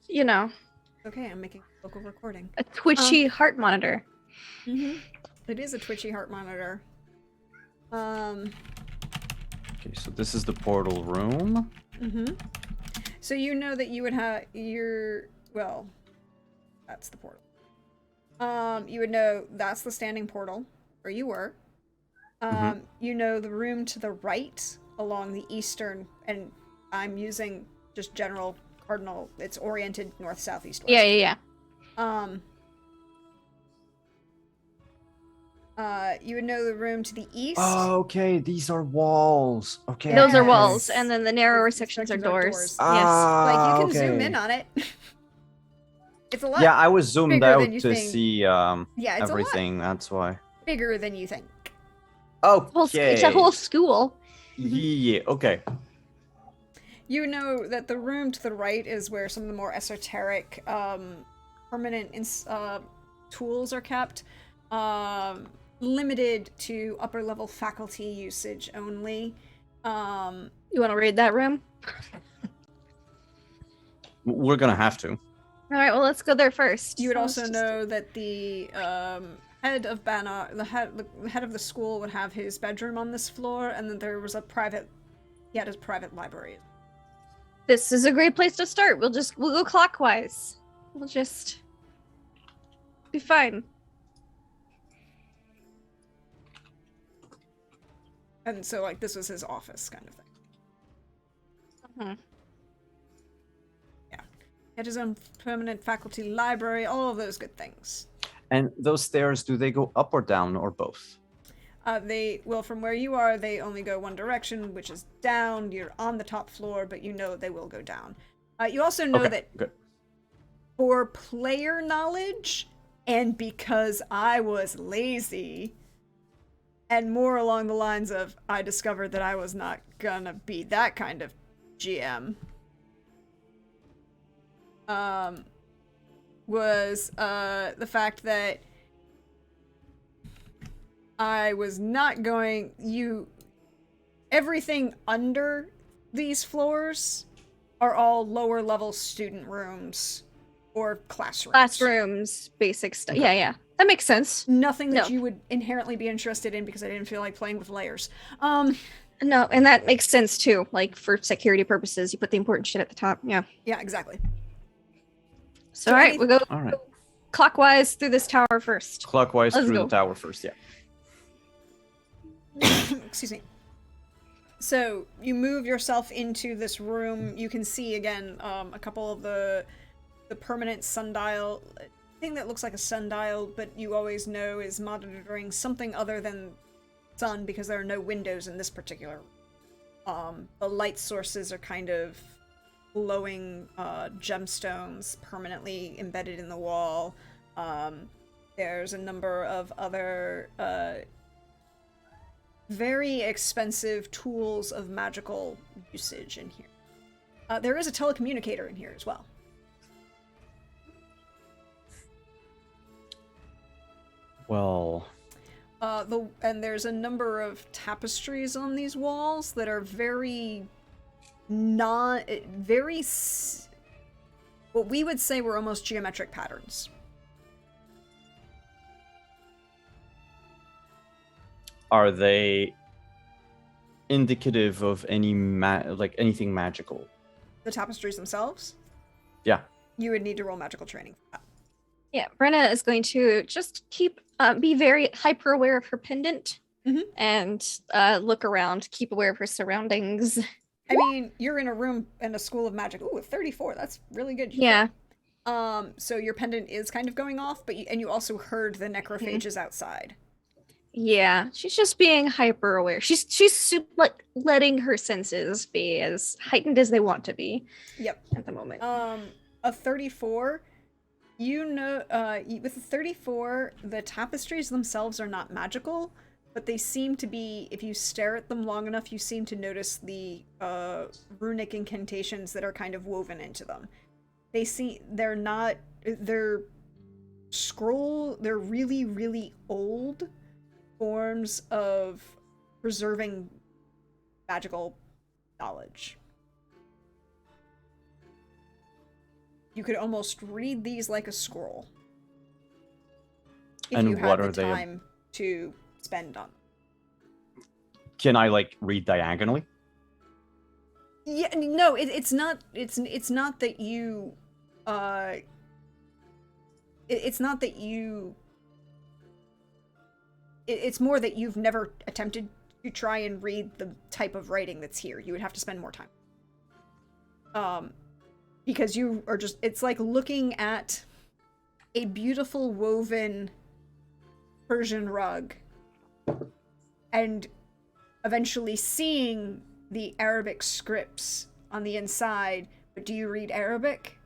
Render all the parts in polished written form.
you know, Okay, I'm making a local recording. a twitchy heart monitor. It is a twitchy heart monitor. Okay, so this is the portal room. So you know that you would have well, that's the portal. You would know that's the standing portal where you were. You know the room to the right along the eastern, and I'm using just general cardinal. It's oriented north, south, east, west. Yeah. You would know the room to the east. Oh, okay, these are walls. Okay. Those are okay. walls, and then the narrower sections are doors. Like, you can okay. zoom in on it. It's a lot. Yeah, I was zoomed bigger than out you to think. see Yeah, it's everything. That's why. Bigger than you think. Okay. It's a whole school. Yeah. Okay. You know that the room to the right is where some of the more esoteric, permanent tools are kept. Limited to upper level faculty usage only. You want to raid that room? We're gonna have to. All right, well, let's go there first. You would also know that the head of Banner, the head of the school, would have his bedroom on this floor, and then there was he had his private library. This is a great place to start. We'll go clockwise. We'll just be fine. And so, like, this was his office kind of thing. Yeah. He had his own permanent faculty library, all of those good things. And those stairs, do they go up or down or both? From where you are, they only go one direction, which is down. You're on the top floor, but you know they will go down. You also know that for player knowledge, and because I was lazy, and more along the lines of I discovered that I was not gonna be that kind of GM, was the fact that I was not going. Everything under these floors are all lower level student rooms or classrooms. Basic stuff. Yeah. That makes sense. Nothing that you would inherently be interested in because I didn't feel like playing with layers. No, and that makes sense too. Like, for security purposes, you put the important shit at the top. Yeah. Yeah, exactly. So all right, we'll go right. clockwise through this tower first. Clockwise through the tower first, yeah. Excuse me. So you move yourself into this room. You can see again a couple of the permanent sundial thing that looks like a sundial, but you always know is monitoring something other than sun because there are no windows in this particular room. The light sources are kind of glowing gemstones permanently embedded in the wall. There's a number of other very expensive tools of magical usage in here. There is a telecommunicator in here as well. Well... and there's a number of tapestries on these walls that are what we would say were almost geometric patterns. Are they indicative of anything magical? The tapestries themselves? Yeah. You would need to roll magical training for that. Yeah, Brenna is going to just be very hyper aware of her pendant and look around, keep aware of her surroundings. I mean, you're in a room in a school of magic. Ooh, 34. That's really good. Yeah. So your pendant is kind of going off, but you also heard the necrophages outside. Yeah, she's just being hyper aware. She's letting her senses be as heightened as they want to be. Yep. At the moment. A 34. With a 34, the tapestries themselves are not magical, but they seem to be, if you stare at them long enough, you seem to notice the runic incantations that are kind of woven into them. They're really, really old forms of preserving magical knowledge. You could almost read these like a scroll. If And you what had are the they? time to spend on them. Can I like read diagonally? Yeah, no, it's not that you it's not that you it's more that you've never attempted to try and read the type of writing that's here. You would have to spend more time. Because you are just, it's like looking at a beautiful woven Persian rug and eventually seeing the Arabic scripts on the inside. But do you read Arabic?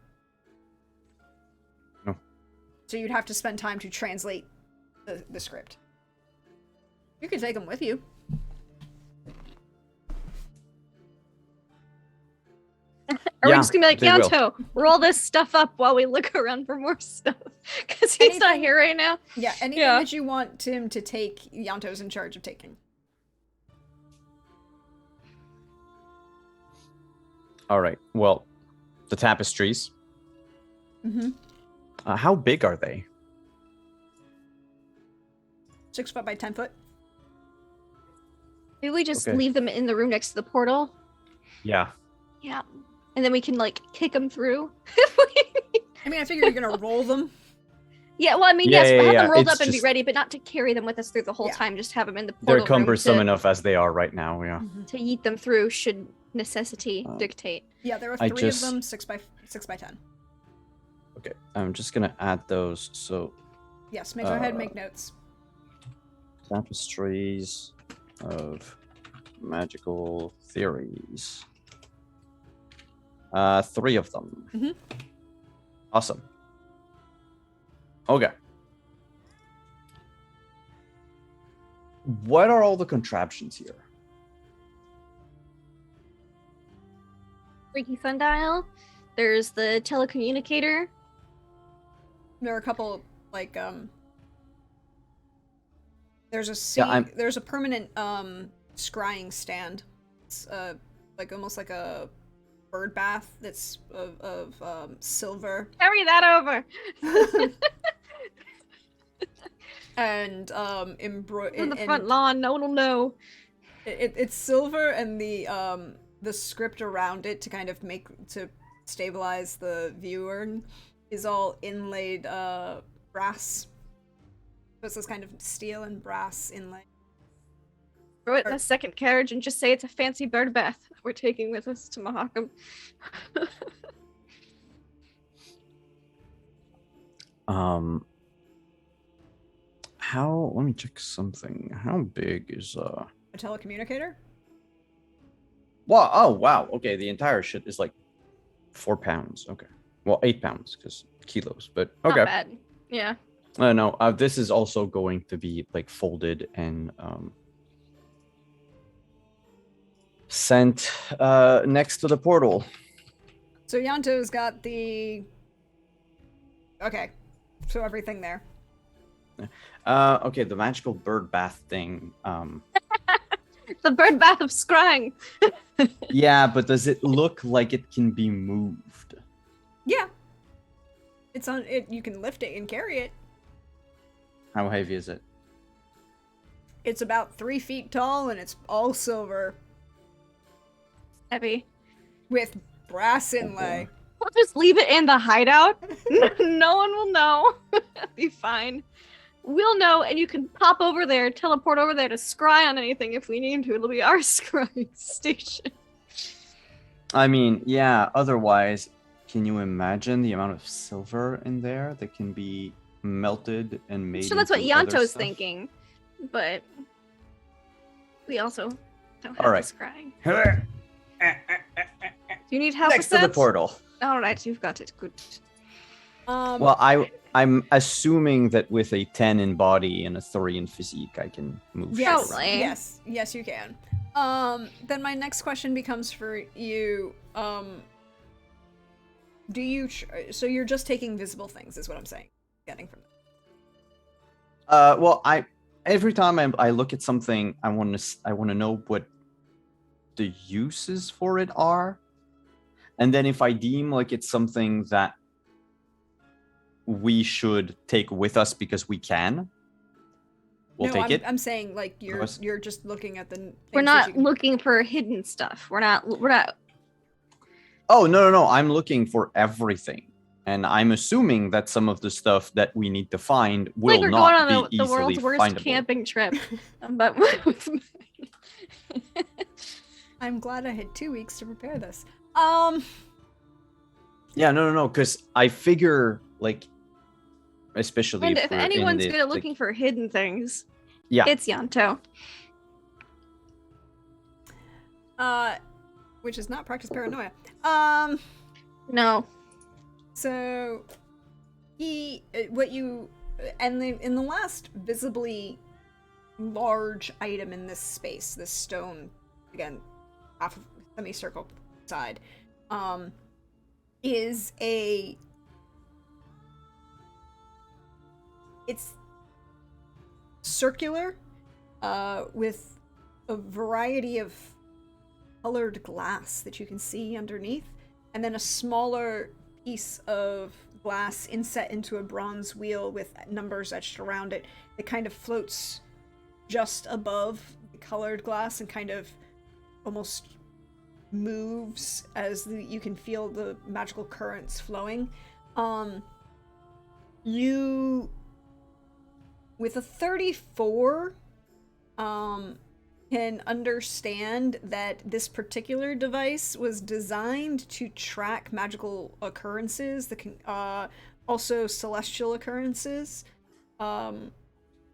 No. So you'd have to spend time to translate the script. You can take them with you. Are we just gonna be like, they will. Yanto, roll this stuff up while we look around for more stuff? Because he's not Anything- here right now. Yeah, anything that you want Tim to take, Yanto's in charge of taking. All right. Well, the tapestries. Mm-hmm. How big are they? 6 foot by 10 foot. Maybe we just Okay. leave them in the room next to the portal. Yeah. Yeah. And then we can like kick them through. I mean, I figure you're gonna roll them. Yeah, well, I mean, Yeah, yes, yeah, have yeah. them rolled It's up and be just- ready, but not to carry them with us through the whole Yeah. time. Just have them in the They're portal cumbersome room enough as they are right now. Yeah. to yeet them through should necessity dictate. Yeah, there are I 3 just- of them, 6 by 10. Okay. I'm just gonna add those. So Yes, go ahead and make notes. tapestries of magical theories. 3 of them. Mhm. Awesome. Okay. What are all the contraptions here? Freaky sundial. There's the telecommunicator. There are a couple, like, there's a Yeah, I'm- there's a permanent, scrying stand. It's, like, almost like a bird bath that's of silver. Carry that over. And, On the front lawn, no one will know. It's silver, and the script around it to kind of to stabilize the viewer is all inlaid brass. So it's this kind of steel and brass inlay. Throw it in a second carriage and just say it's a fancy bird bath we're taking with us to Mahakam. Let me check something. How big is A telecommunicator? Wow, oh wow. Okay, the entire shit is like 4 pounds. Okay. Well, 8 pounds because kilos, but okay. Not bad. Yeah. No, this is also going to be like folded and sent next to the portal. So Yanto's got the... Okay. So everything there. Okay, the magical bird bath thing. The bird bath of scrying. Yeah, but does it look like it can be moved? Yeah. It's on it. You can lift it and carry it. How heavy is it? It's about 3 feet tall, and it's all silver Heavy. with brass inlay. boy. We'll just leave it in the hideout. No one will know. Be fine. We'll know, and you can pop over there, teleport over there to scry on anything if we need to. It'll be our scrying station. I mean, yeah, otherwise, can you imagine the amount of silver in there that can be melted and made So that's what into other Yanto's stuff? thinking. But we also don't have All right. the scrying. Do you need help Next with to the that? portal. All right, you've got it. Good. Well, I'm assuming that with a 10 in body and a 3 in physique, I can move Yes, shit around. Totally. yes, you can. Then my next question becomes for you. Do you? So you're just taking visible things, is what I'm saying. Getting from that. Well, every time I look at something, I want to know what the uses for it are, and then if I deem like it's something that we should take with us because we can, we'll take it. I'm saying like you're Otherwise- you're just looking at the. things We're that not you- looking for hidden stuff. We're not. Oh, no. I'm looking for everything. And I'm assuming that some of the stuff that we need to find will Like we're not going on be the easily world's worst findable. camping trip. But I'm glad I had 2 weeks to prepare this. Yeah, no, because I figure, like, especially and if we're in anyone's the, good at like- looking for hidden things, yeah, it's Yanto. Which is not practice paranoia. No. So in the last visibly large item in this space, this stone, again, half of semicircle side, is it's circular, with a variety of colored glass that you can see underneath, and then a smaller piece of glass inset into a bronze wheel with numbers etched around it that kind of floats just above the colored glass and kind of almost moves as you can feel the magical currents flowing. You, with a 34, can understand that this particular device was designed to track magical occurrences, that can also celestial occurrences.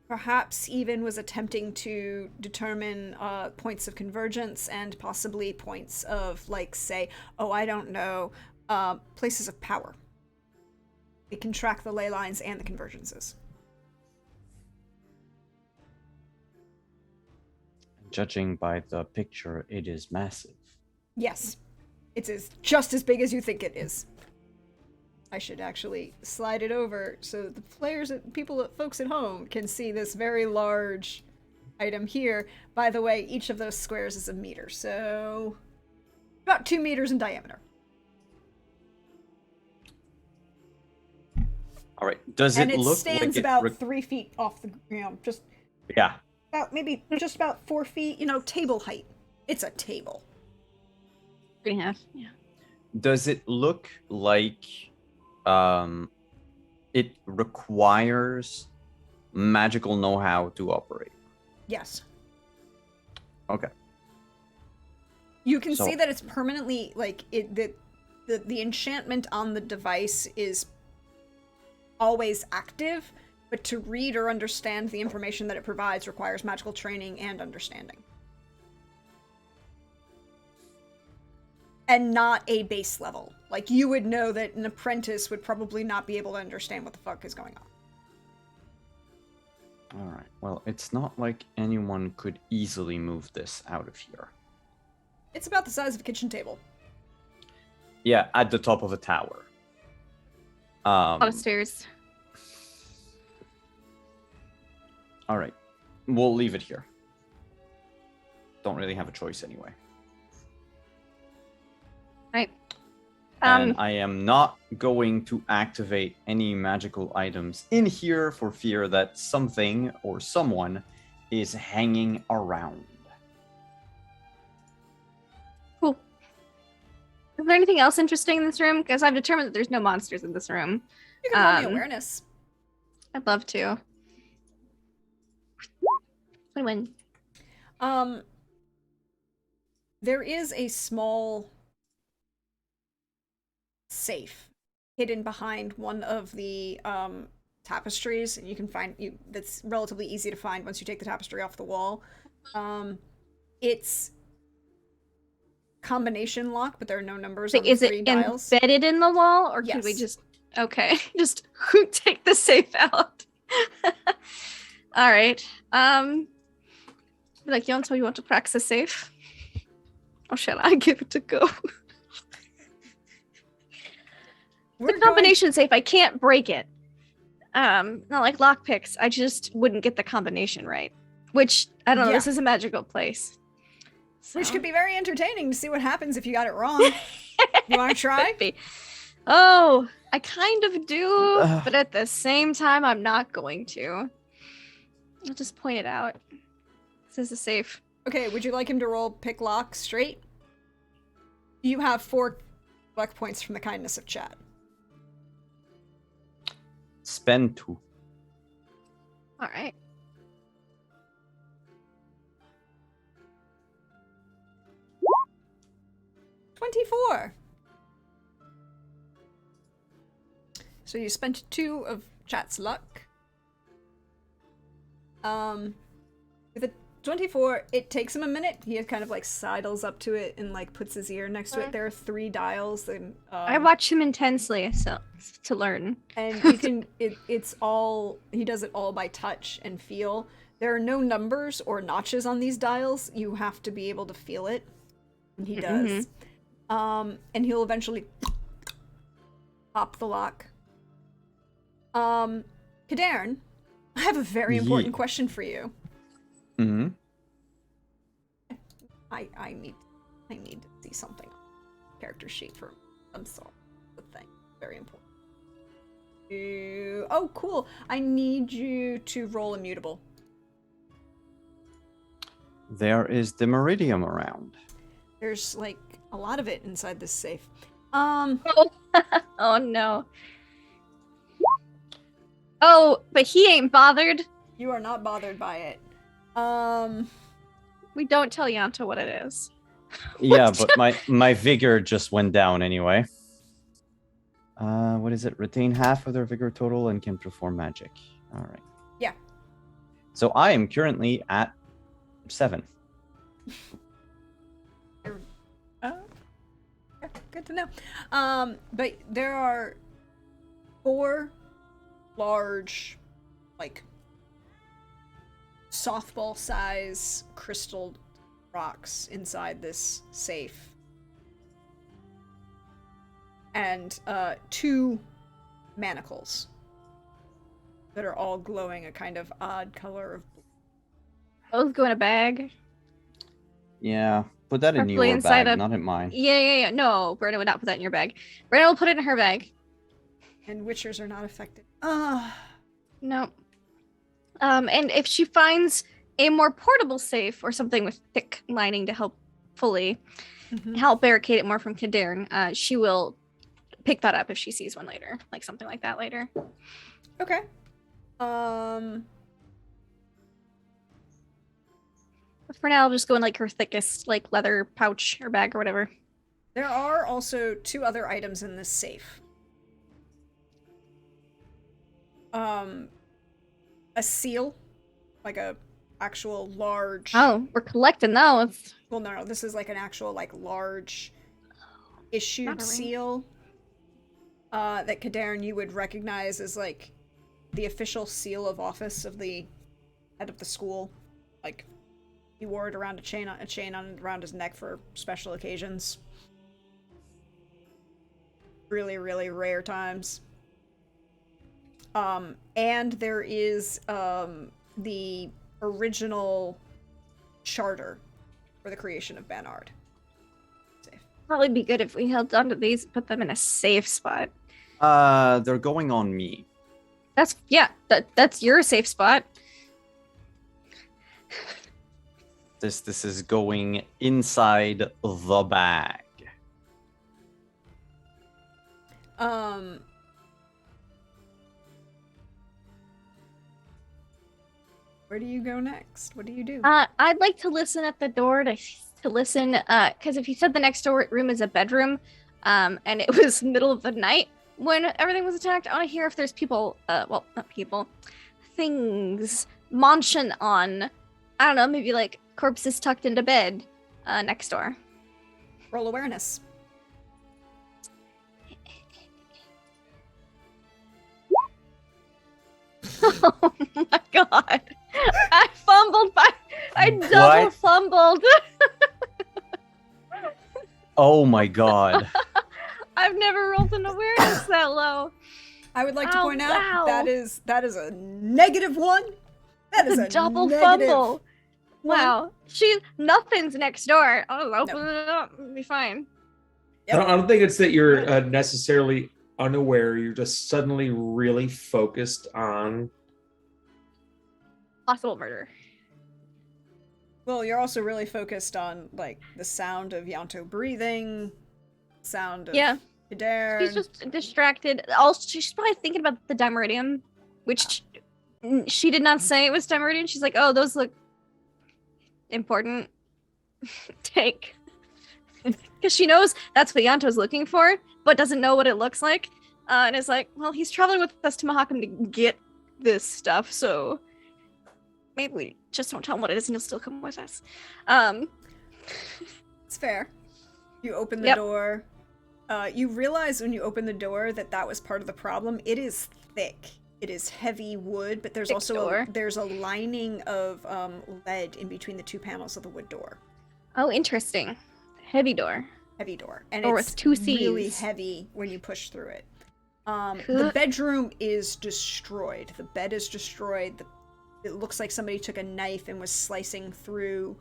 Perhaps even was attempting to determine points of convergence and possibly points of, like, say, I don't know, places of power. It can track the ley lines and the convergences. Judging by the picture, it is massive. Yes. It's just as big as you think it is. I should actually slide it over so the players, folks at home can see this very large item here. By the way, each of those squares is a meter, so about 2 meters in diameter. All right. Does And it it look stands like about 3 feet off the ground, just Yeah. maybe just about 4 feet, table height. It's a table. 3.5. Yeah. Does it look like it requires magical know-how to operate? Yes. Okay. You can So- see that it's permanently, like, the enchantment on the device is always active, but to read or understand the information that it provides requires magical training and understanding. And not a base level. Like, you would know that an apprentice would probably not be able to understand what the fuck is going on. All right. Well, it's not like anyone could easily move this out of here. It's about the size of a kitchen table. Yeah, at the top of a tower. Upstairs. All right. We'll leave it here. Don't really have a choice anyway. Right. And I am not going to activate any magical items in here for fear that something or someone is hanging around. Cool. Is there anything else interesting in this room? Because I've determined that there's no monsters in this room. You can roll me awareness. I'd love to. 21. There is a small safe hidden behind one of the tapestries, and you can find that's relatively easy to find once you take the tapestry off the wall. It's combination lock, but there are no numbers on the Is 3 it dials. embedded in the wall, or could we Yes. just... Okay, just take the safe out. All right. Be like, Yonto, you want to practice a safe? Or shall I give it a go? We're The combination safe, I can't break it. Not like lockpicks, I just wouldn't get the combination right. Which, I don't know, Yeah. this is a magical place. which So- could be very entertaining to see what happens if you got it wrong. You want to try? Could be. Oh, I kind of do, but at the same time, I'm not going to. I'll just point it out. This is a safe. Okay, would you like him to roll pick lock straight? You have 4 luck points from the kindness of chat. Spend 2. All right. $24. So you spent 2 of chat's luck. With a 24, it takes him a minute. He kind of like sidles up to it and like puts his ear next to it. There are 3 dials. And, I watch him intensely, so to learn. And you can. It's all. He does it all by touch and feel. There are no numbers or notches on these dials. You have to be able to feel it, and he does. And he'll eventually pop the lock. Kadarn, I have a very important question for you. Mm-hmm. I need to see something on the character sheet for I'm sorry. The thing. Very important. Oh, cool. I need you to roll immutable. There is the Meridium around. There's like a lot of it inside this safe. Oh no. Oh, but he ain't bothered. You are not bothered by it. We don't tell Yanta what it is. Yeah, but my vigor just went down anyway. What is it? Retain half of their vigor total and can perform magic. All right. Yeah. So I am currently at 7. Yeah, good to know. But there are 4 large, like, softball size crystal rocks inside this safe. And 2 manacles that are all glowing a kind of odd color of blue. Both go in a bag. Yeah, put that in Preferably your inside bag, a- not in mine. Yeah. No, Brenna would not put that in your bag. Brenna will put it in her bag. And witchers are not affected. No. And if she finds a more portable safe or something with thick lining to help fully help barricade it more from Kadarn, she will pick that up if she sees one later, like something like that later. Okay. But for now, I'll just go in like her thickest, like leather pouch or bag or whatever. There are also 2 other items in this safe. A seal, like a actual large. Oh, we're collecting those. Well, no, this is like an actual like large issued Not a ring. seal. That Kadarn you would recognize as like the official seal of office of the head of the school. Like he wore it around a chain around his neck for special occasions. Really, really rare times. And there is the original charter for the creation of Banard. Safe. Probably be good if we held onto these and put them in a safe spot. They're going on me. That's your safe spot. This is going inside the bag. Where do you go next? What do you do? I'd like to listen at the door to listen, because if he said the next door room is a bedroom, and it was middle of the night when everything was attacked, I want to hear if there's people, well, not people, things munching on, I don't know, maybe like corpses tucked into bed, next door. Roll awareness. Oh my god. I double fumbled. Oh my god. I've never rolled an awareness that low. I would like to point out wow. that is a -1. That is a double negative fumble. one. Wow. Nothing's next door. I'll open it up. It'll be fine. Yep. I don't think it's that you're necessarily unaware, you're just suddenly really focused on... Possible murder. Well, you're also really focused on, like, the sound of Yanto breathing, sound of Kader. She's just distracted. Also, she's probably thinking about the Dimeridium, which she did not say it was Dimeridium. She's like, oh, those look important. Take. Because she knows that's what Yanto's looking for, but doesn't know what it looks like. And is like, well, he's traveling with us to Mahakam to get this stuff, so maybe we just don't tell him what it is and he'll still come with us. It's fair. You open the door. You realize when you open the door that was part of the problem. It is thick. It is heavy wood, but there's also there's a lining of lead in between the two panels of the wood door. Oh, interesting. Heavy door. Heavy door. And or it's with two C's. Really heavy when you push through it. The bedroom is destroyed. The bed is destroyed. It looks like somebody took a knife and was slicing through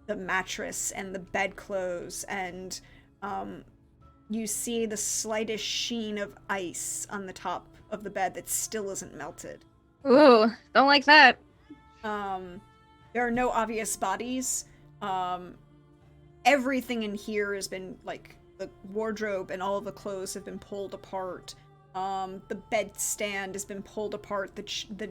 the mattress and the bedclothes, and you see the slightest sheen of ice on the top of the bed that still isn't melted. Ooh, don't like that. There are no obvious bodies. Everything in here has been, like, the wardrobe and all of the clothes have been pulled apart. The bedstand has been pulled apart. The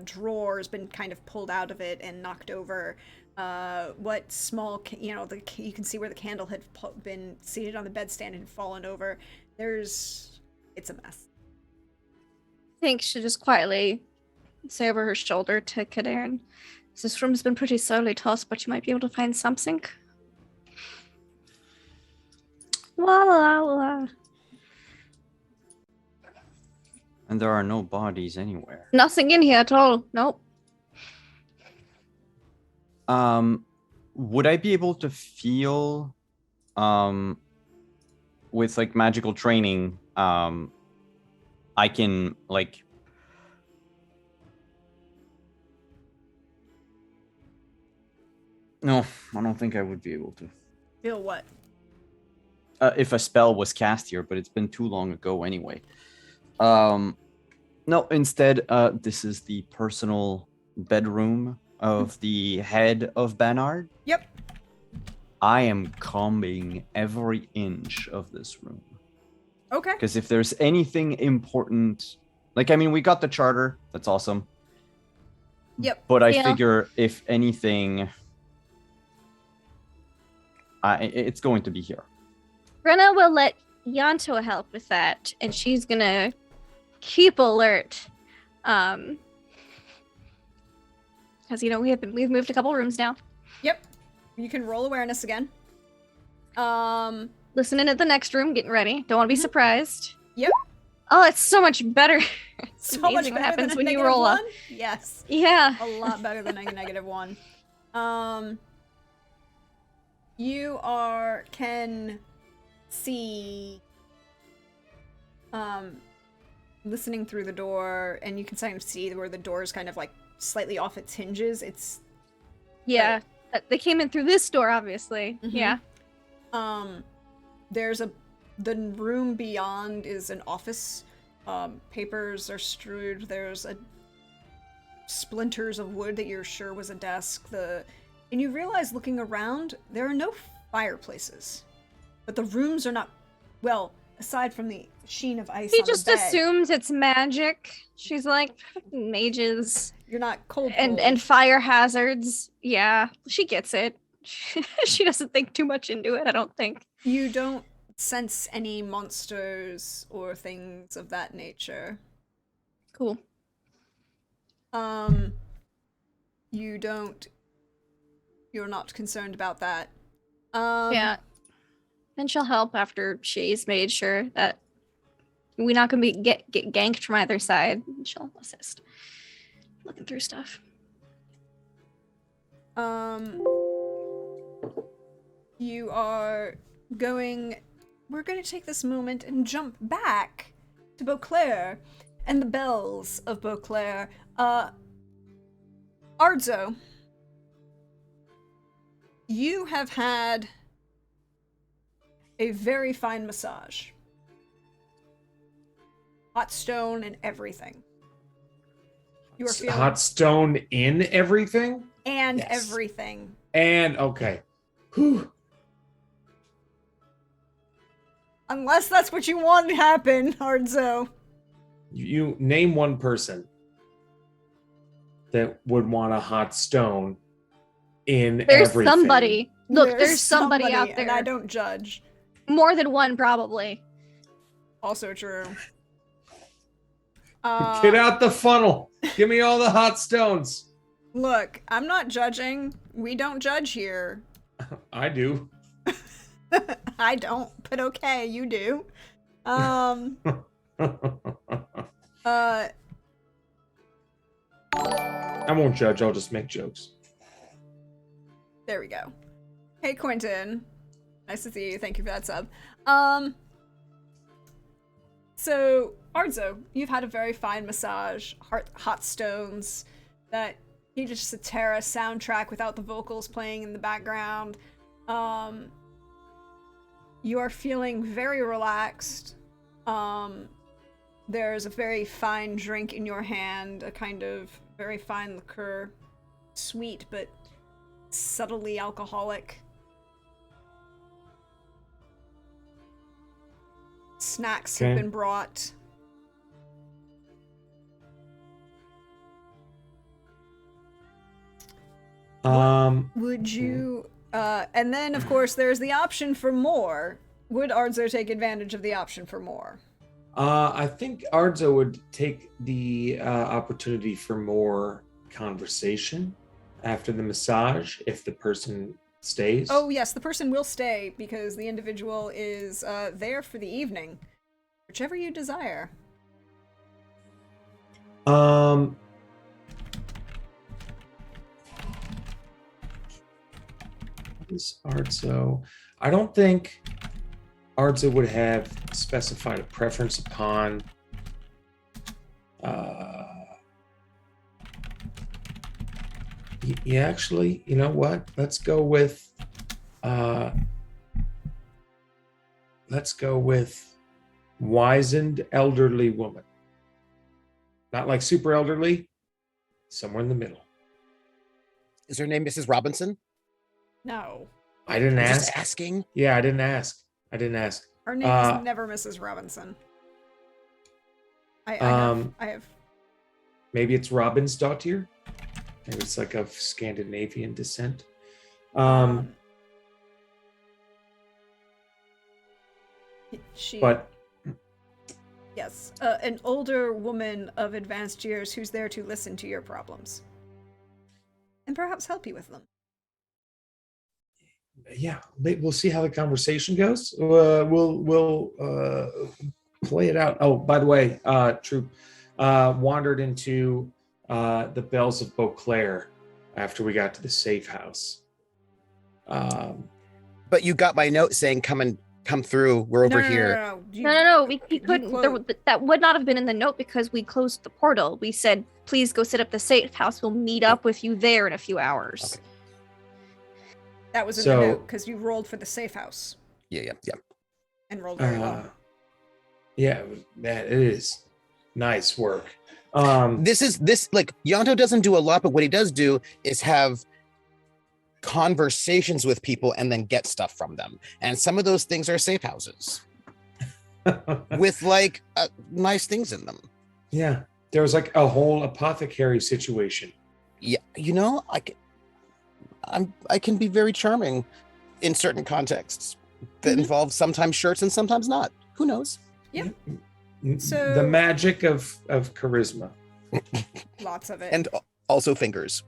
drawer has been kind of pulled out of it and knocked over. What small, you can see where the candle had been seated on the bedstand and fallen over. It's a mess. I think she just quietly say over her shoulder to Kader, this room's been pretty sorely tossed, but you might be able to find something. La la la. And there are no bodies anywhere. Nothing in here at all. Nope. Would I be able to feel, with like magical training, I can like... No, I don't think I would be able to. Feel what? If a spell was cast here, but it's been too long ago anyway. No, instead, this is the personal bedroom of the head of Banard. Yep. I am combing every inch of this room. Okay. Because if there's anything important, like, I mean, we got the charter. That's awesome. Yep. But I figure if anything, it's going to be here. Brenna will let Yanto help with that, and she's gonna keep alert. Because we've moved a couple rooms now. Yep. You can roll awareness again. Listening at the next room, getting ready. Don't want to be surprised. Yep. Oh, it's so much better. It's so much amazing better what happens than when you -1? roll up. Yes. Yeah. A lot better than a -1. You can see, listening through the door, and you can kind of see where the door is kind of like slightly off its hinges. Yeah. They came in through this door, obviously. Mm-hmm. Yeah. The room beyond is an office. Papers are strewed. There's splinters of wood that you're sure was a desk. And you realize, looking around, there are no fireplaces. But the rooms are not, well, aside from the sheen of ice on the bed. She just assumes it's magic. She's like, mages. You're not cold. And fire hazards. Yeah, she gets it. She doesn't think too much into it, I don't think. You don't sense any monsters or things of that nature. Cool. You're not concerned about that. Yeah. And she'll help after she's made sure that we're not gonna get ganked from either side. She'll assist. Looking through stuff. You are going... We're going to take this moment and jump back to Beauclair and the bells of Beauclair. Ardzo, you have had a very fine massage. hot stone and everything. You are feeling Hot stone in everything? and Yes. everything. And okay. Whew. Unless that's what you want to happen, Hardzo. You name one person that would want a hot stone in There's everything. somebody. Look, there's somebody out there. And I don't judge. More than one, probably. Also true. Get out the funnel. Give me all the hot stones. Look, I'm not judging. We don't judge here. I do. I don't, but okay, you do. I won't judge. I'll just make jokes. There we go. Hey, Quentin. Nice to see you. Thank you for that sub. So, Arzo, you've had a very fine massage. Hot stones. That Aegis Cetera soundtrack without the vocals playing in the background. You are feeling very relaxed. There's a very fine drink in your hand, a kind of very fine liqueur. Sweet, but subtly alcoholic. Snacks have Okay. been brought. Would you, and then of course there's the option for more. Would Arzo take advantage of the option for more? I think Arzo would take the opportunity for more conversation after the massage if the person stays. Oh yes, the person will stay because the individual is there for the evening. Whichever you desire. Is Arzo? I don't think Arzo would have specified a preference upon yeah, actually, you know what? Let's go with wizened elderly woman. Not like super elderly, somewhere in the middle. Is her name Mrs. Robinson? No. I didn't I'm ask. just asking. Yeah, I didn't ask. Her name is never Mrs. Robinson. I have Maybe it's Robin's daughter. Maybe it's like of Scandinavian descent. she But yes, an older woman of advanced years who's there to listen to your problems and perhaps help you with them. yeah, we'll see how the conversation goes. We'll play it out. Oh, by the way, Troop wandered into the Bells of Beauclair after we got to the safe house. But you got my note saying come through. We're over here. No. He you couldn't. close- That would not have been in the note because we closed the portal. We said, please go sit up the safe house. We'll meet up with you there in a few hours. Okay. That was in So- the note because you rolled for the safe house Yeah. and rolled very well. Yeah, that it is nice work. This like Yanto doesn't do a lot, but what he does do is have conversations with people and then get stuff from them. And some of those things are safe houses with like nice things in them. Yeah, there was like a whole apothecary situation. Yeah, you know, I can be very charming in certain contexts that Mhm. involve sometimes shirts and sometimes not. Who knows? So- The magic of charisma. Lots of it. And also fingers,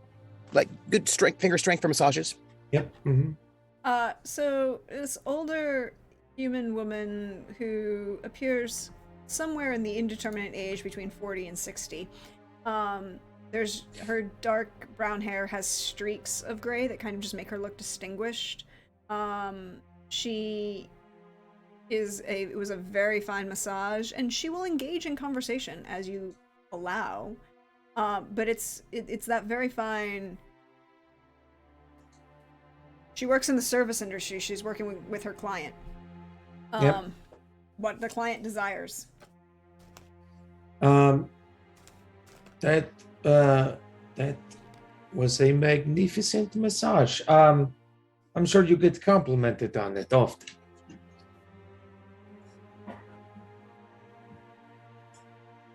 like good finger strength for massages. Yep. Mm-hmm. So this older human woman who appears somewhere in the indeterminate age between 40 and 60. There's her dark brown hair has streaks of gray that kind of just make her look distinguished. It was a very fine massage, and she will engage in conversation as you allow. But it's that very fine. She works in the service industry. She's working with her client. Yep. What the client desires. That that was a magnificent massage. I'm sure you get complimented on it often.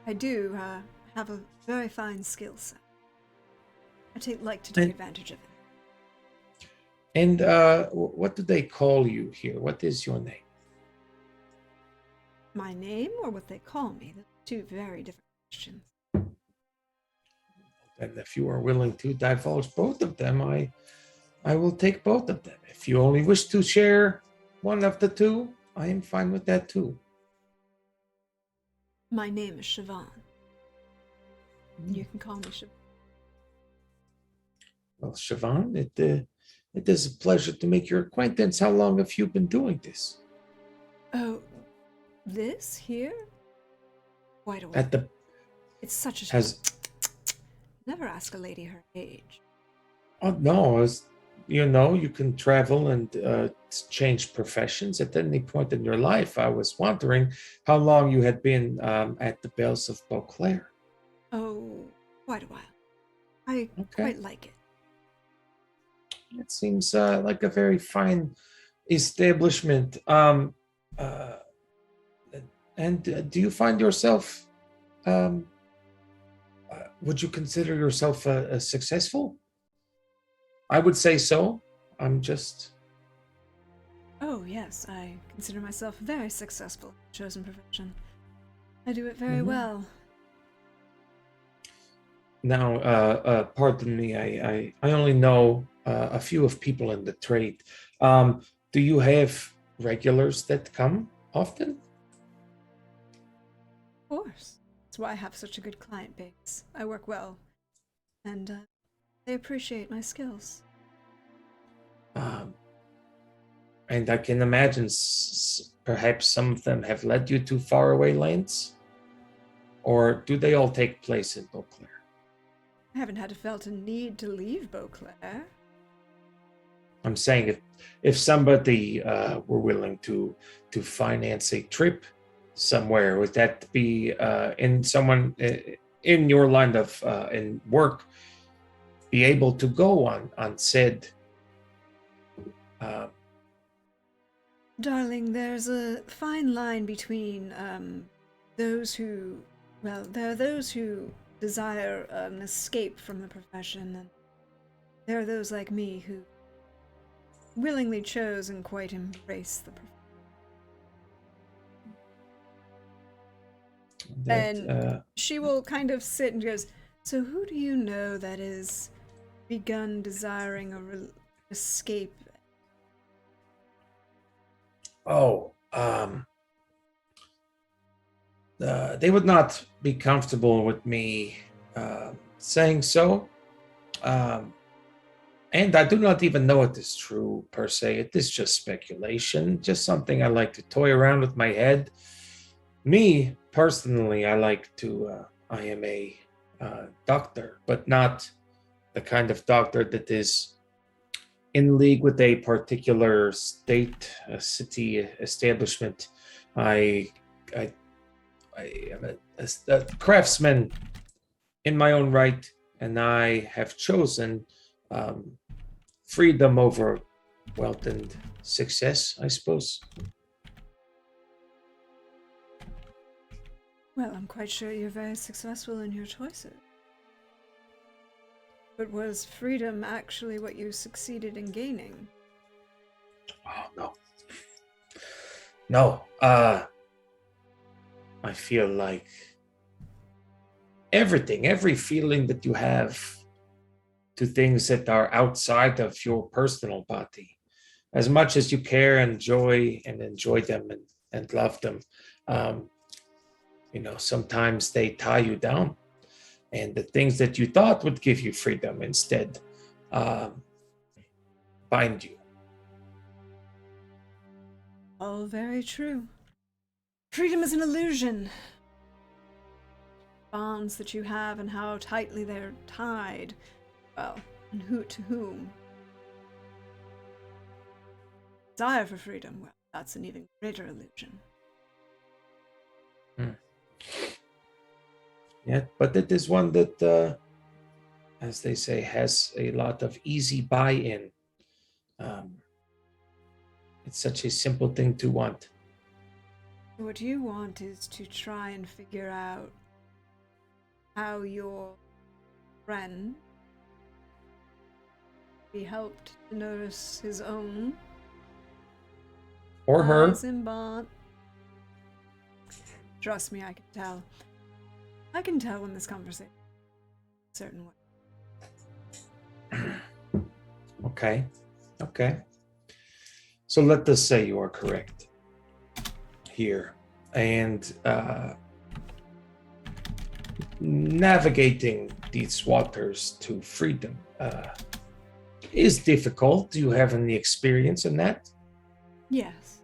I do have a very fine skill set. Like to take advantage of it. And what do they call you here? What is your name? My name or what they call me? They're two very different questions. And if you are willing to divulge both of them, I will take both of them. If you only wish to share one of the two, I am fine with that too. My name is Siobhan. You can call me Siobhan. Well, Siobhan, it is a pleasure to make your acquaintance. How long have you been doing this? Oh, this here? Quite a while. At the It's such a... has Never ask a lady her age. oh no, you can travel and change professions at any point in your life. I was wondering how long you had been at the Bells of Beauclair. Oh, quite a while. I quite like it. It seems like a very fine establishment. And do you find yourself? Would you consider yourself a successful? I would say so. I'm just. Oh, yes, I consider myself very successful in the chosen profession. I do it very well. Now, pardon me, I only know a few of people in the trade. Do you have regulars that come often? Of course. That's why I have such a good client base. I work well, and they appreciate my skills. And I can imagine perhaps some of them have led you to faraway lands? Or do they all take place in Beauclair? I haven't had felt a need to leave Beauclair. I'm saying if somebody were willing to finance a trip somewhere, would that be in someone in your line of in work be able to go on said? Darling, there's a fine line between those who, there are those who desire an escape from the profession, and there are those like me who willingly chose and quite embrace the profession. And she will kind of sit and goes, so who do you know that is begun desiring a escape? They would not be comfortable with me saying so. And I do not even know it is true, per se. It is just speculation, just something I like to toy around with my head. Me, personally, I am a doctor, but not the kind of doctor that is in league with a particular state, a city establishment. I am a craftsman in my own right, and I have chosen freedom over wealth and success, I suppose. Well, I'm quite sure you're very successful in your choices. But was freedom actually what you succeeded in gaining? Oh, no. No. I feel like every feeling that you have to things that are outside of your personal body, as much as you care and enjoy them and love them, sometimes they tie you down. And the things that you thought would give you freedom instead bind you. All very true. Freedom is an illusion. Bonds that you have and how tightly they're tied. Well, and who to whom. Desire for freedom, well, that's an even greater illusion. Yeah, but it is one that, as they say, has a lot of easy buy-in. Um, it's such a simple thing to want. What you want is to try and figure out how your friend be helped to notice his own Or her. eyes and bond. Trust me, I can tell. I can tell when this conversation is a certain way. Okay. Okay. So let us say you are correct here. And navigating these waters to freedom is difficult. Do you have any experience in that? Yes.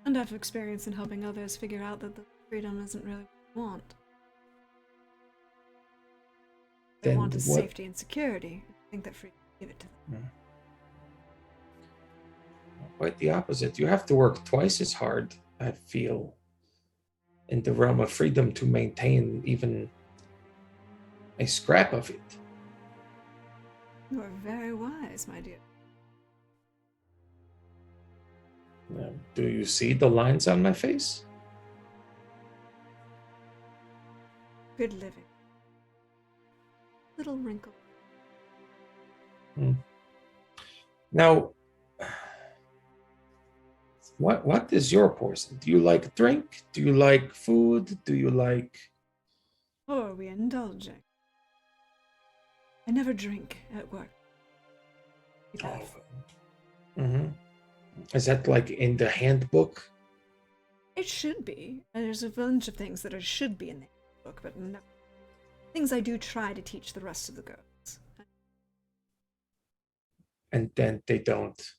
And I've experience in helping others figure out that the freedom isn't really what they want. They Then want is what- safety and security. I think that freedom give it to them. Quite the opposite. You have to work twice as hard, I feel, in the realm of freedom to maintain even a scrap of it. You are very wise, my dear. Do you see the lines on my face? Good living. Little wrinkle. Now, what is your poison? Do you like drink? Do you like food? Do you like... Oh, are we indulging? I never drink at work. Be bad for me. Mhm. Is that like in the handbook? It should be. There's a bunch of things that should be in the book, but no. Things I do try to teach the rest of the girls. And then they don't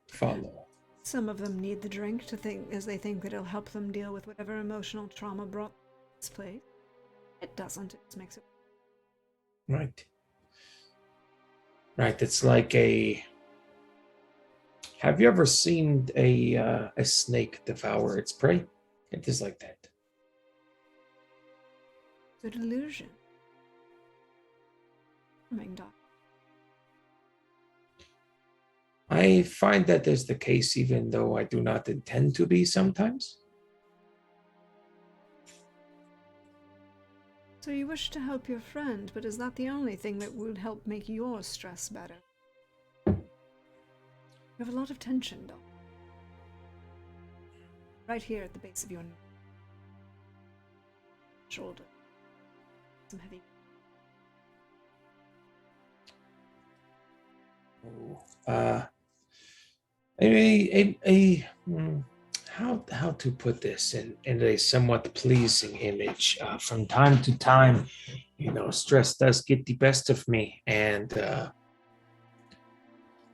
follow. Some of them need the drink to think, as they think that it'll help them deal with whatever emotional trauma brought this place. It doesn't. It just makes it. Right. Right. It's like a... Have you ever seen a snake devour its prey? It is like that. Good illusion. Charming, Doc. I find that is the case even though I do not intend to be sometimes. So you wish to help your friend, but is that the only thing that would help make your stress better? You have a lot of tension, Doc. Right here at the base of your shoulder. Some heavy. How to put this in a somewhat pleasing image. From time to time, stress does get the best of me, and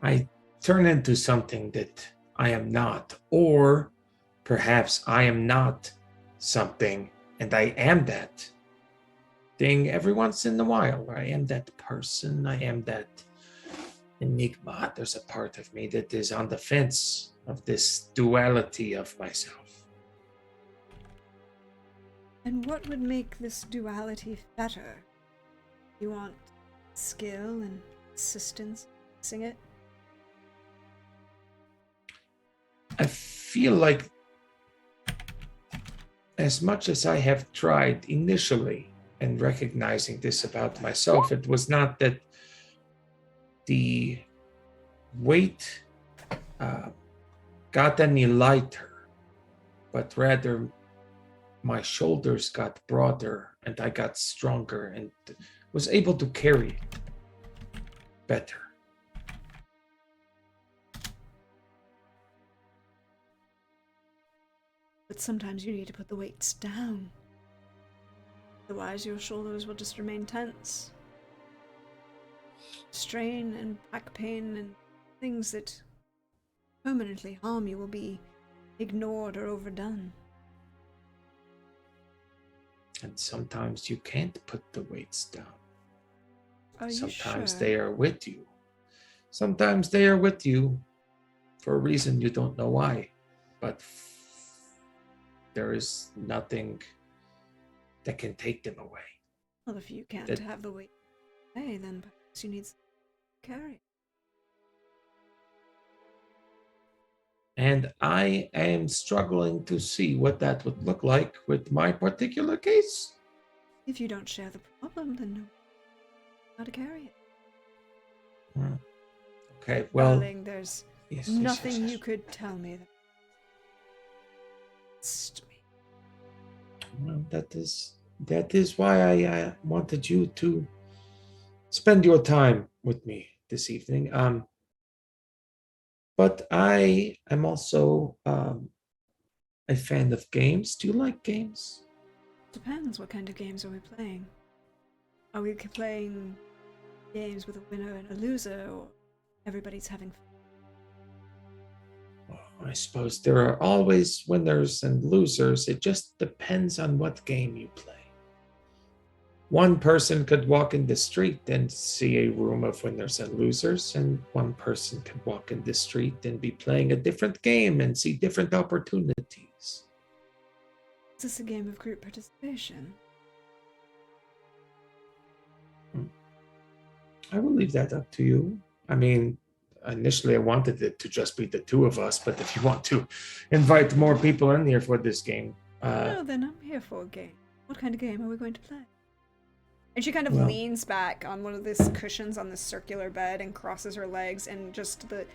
I turn into something that I am not, or perhaps I am not something and I am that thing every once in a while. I am that person, I am that enigma. There's a part of me that is on the fence of this duality of myself. And what would make this duality better? You want skill and assistance fixing it? I feel like as much as I have tried initially and recognizing this about myself, it was not that the weight got any lighter, but rather my shoulders got broader and I got stronger and was able to carry it better. But sometimes you need to put the weights down. Otherwise, your shoulders will just remain tense. Strain and back pain and things that permanently harm you will be ignored or overdone. And sometimes you can't put the weights down. Are you Sometimes sure? they are with you. Sometimes they are with you for a reason you don't know why. But there is nothing that can take them away. Well, if you can't That- have the weight to play, then perhaps you need someone to carry. And I am struggling to see what that would look like with my particular case. If you don't share the problem, then no one knows how to carry it. Okay, well, Darling, there's yes, nothing yes. you could tell me that me. Well, that is why I wanted you to spend your time with me this evening. But I am also a fan of games. Do you like games? Depends. What kind of games are we playing? Are we playing games with a winner and a loser, or everybody's having fun? I suppose there are always winners and losers. It just depends on what game you play. One person could walk in the street and see a room of winners and losers, and one person could walk in the street and be playing a different game and see different opportunities. Is this a game of group participation? I will leave that up to you. I mean, initially I wanted it to just be the two of us, but if you want to invite more people in here for this game, No, then I'm here for a game. What kind of game are we going to play? And she kind of Well- leans back on one of these cushions on this circular bed and crosses her legs, and just the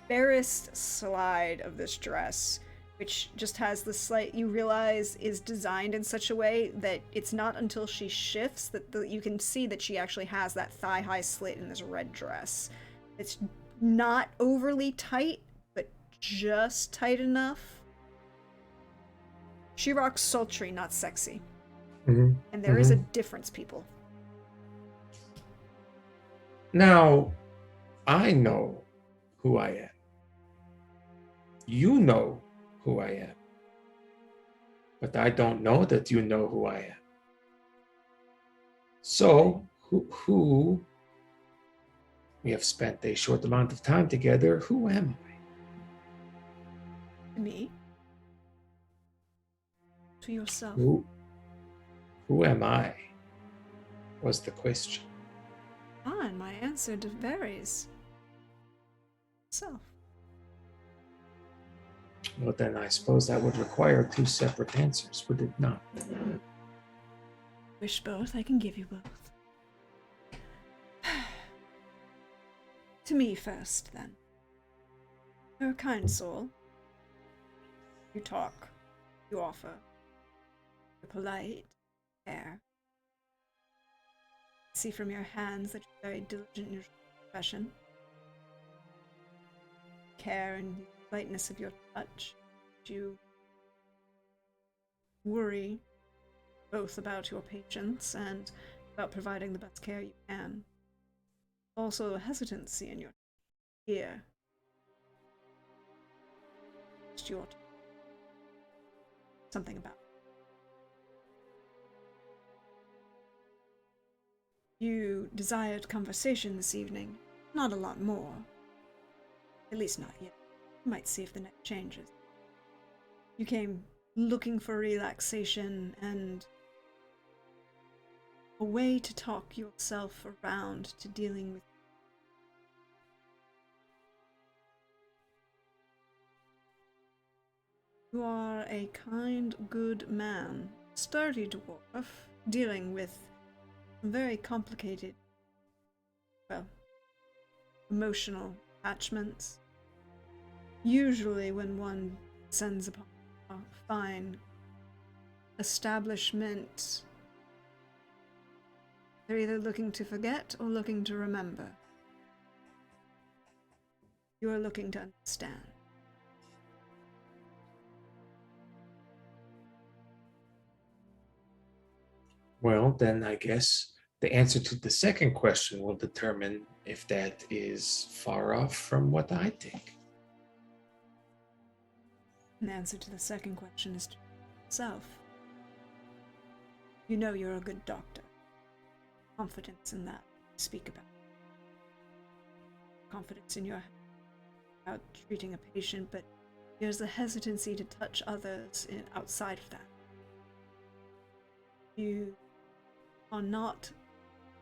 barest slide of this dress, which just has the slight, you realize is designed in such a way that it's not until she shifts that you can see that she actually has that thigh-high slit in this red dress. It's not overly tight, but just tight enough. She rocks sultry, not sexy. Mhm. And there is a difference, people. Now, I know who I am. You know who I am. But I don't know that you know who I am. So, who we have spent a short amount of time together, who am I? Me? To yourself. Who am I? Was the question. And my answer varies. Self. Well, then I suppose that would require two separate answers, would it not? Wish both, I can give you both. To me first, then. You're a kind soul. You talk. You offer. You're polite. Care. See from your hands that you're very diligent in your profession. Care and the lightness of your touch. You worry both about your patients and about providing the best care you can. Also, a hesitancy in your ear. Just your something about it. You desired conversation this evening. Not a lot more. At least not yet. You might see if the next changes. You came looking for relaxation and a way to talk yourself around to dealing with. You are a kind, good man, sturdy dwarf, dealing with some very complicated, well, emotional attachments. Usually when one descends upon a fine establishment, they're either looking to forget or looking to remember. You are looking to understand. Well, then I guess the answer to the second question will determine if that is far off from what I think. The answer to the second question is to yourself. You know you're a good doctor. Confidence in that. Speak about. Confidence in your about treating a patient, but there's a hesitancy to touch others outside of that. You are not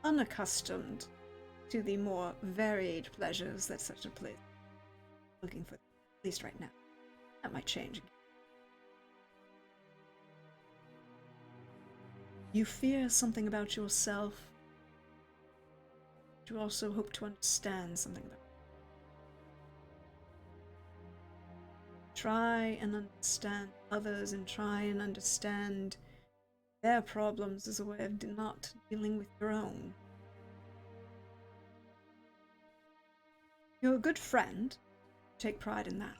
unaccustomed to the more varied pleasures that such a place is looking for, at least right now. That might change. You fear something about yourself. You also hope to understand something about. Try and understand others and try and understand their problems as a way of not dealing with your own. You're a good friend. Take pride in that.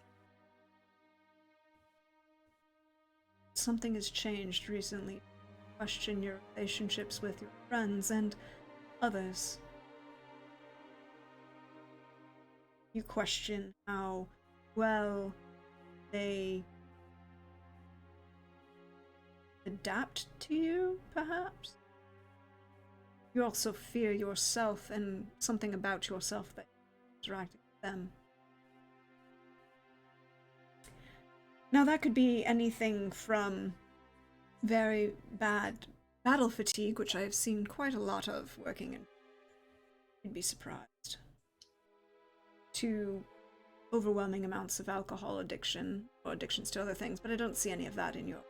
Something has changed recently. Question your relationships with your friends and others. You question how well they adapt to you, perhaps? You also fear yourself and something about yourself that interacting with them. Now that could be anything from very bad battle fatigue, which I have seen quite a lot of working in. You'd be surprised. To overwhelming amounts of alcohol addiction or addictions to other things, but I don't see any of that in your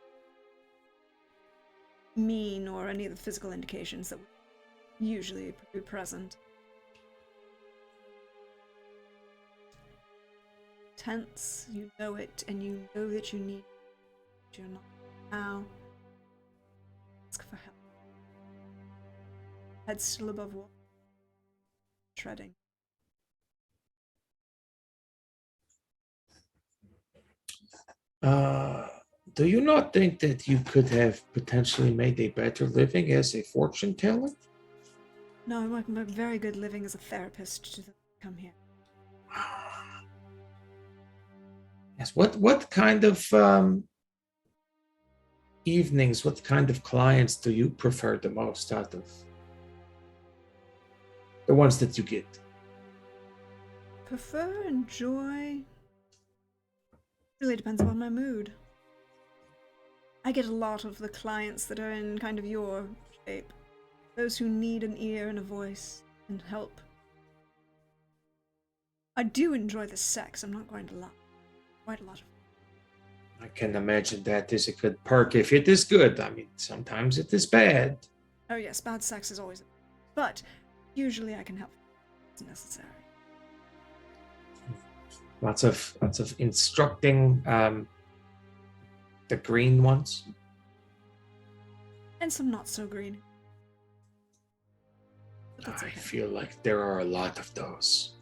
mean or any of the physical indications that would usually be present. Tense, you know it, and you know that you need it. You're not now. Ask for help. Head still above water. Treading. Do you not think that you could have potentially made a better living as a fortune teller? No, I work a very good living as a therapist to come here. Yes. What kind of evenings, what kind of clients do you prefer the most out of the ones that you get? Prefer, enjoy. Really depends upon my mood. I get a lot of the clients that are in kind of your shape. Those who need an ear and a voice and help. I do enjoy the sex, I'm not going to lie. Quite a lot of it. I can imagine that is a good perk if it is good. I mean, sometimes it is bad. Oh yes, bad sex is always... But usually I can help if it's necessary. Lots of instructing the green ones. And some not so green. But that's I okay. feel like there are a lot of those.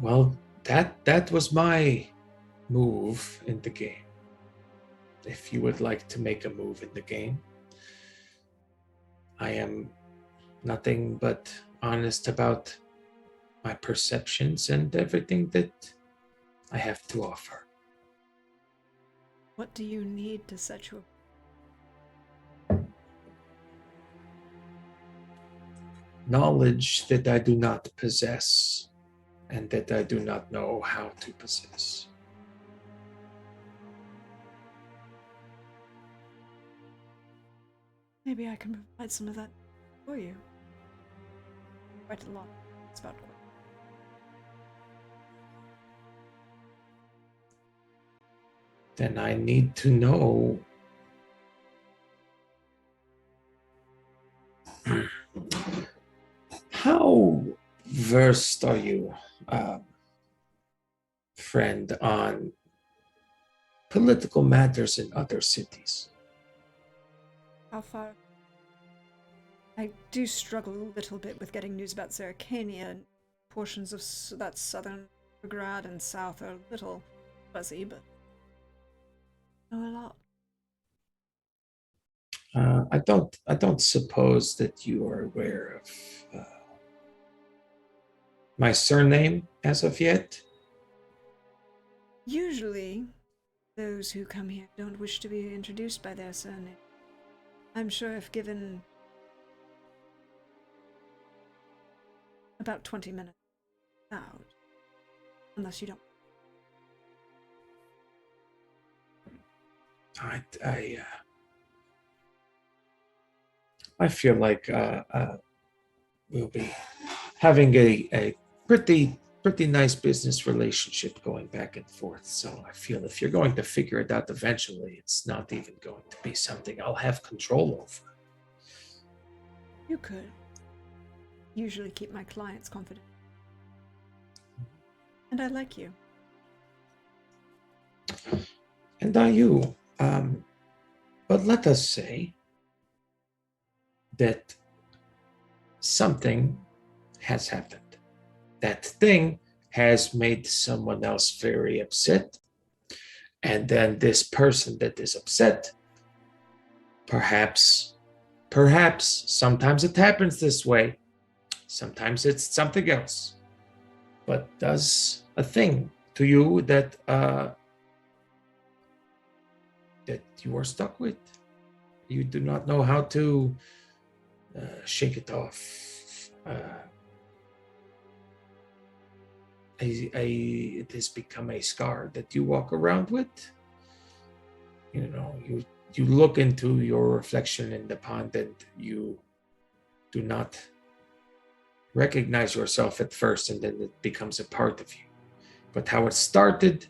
Well, that was my move in the game. If you would like to make a move in the game, I am nothing but honest about my perceptions and everything that I have to offer. What do you need to set your... Knowledge that I do not possess and that I do not know how to possess. Maybe I can provide some of that for you. Quite a lot. It's about quite... Then I need to know how versed are you, friend, on political matters in other cities? How far? I do struggle a little bit with getting news about Zeracania, and portions of that southern Grad and south are a little fuzzy, but I know a lot. I don't suppose that you are aware of my surname as of yet. Usually, those who come here don't wish to be introduced by their surname. I'm sure if given about 20 minutes out, unless you don't. I feel like we'll be having a pretty nice business relationship going back and forth. So I feel if you're going to figure it out eventually, it's not even going to be something I'll have control over. You could. Usually keep my clients confident. And I like you. And are you? But let us say that something has happened. That thing has made someone else very upset. And then this person that is upset, perhaps, sometimes it happens this way. Sometimes it's something else. But does a thing to you that that you are stuck with. You do not know how to shake it off. It has become a scar that you walk around with. You know, you look into your reflection in the pond and you do not recognize yourself at first, and then it becomes a part of you. But how it started,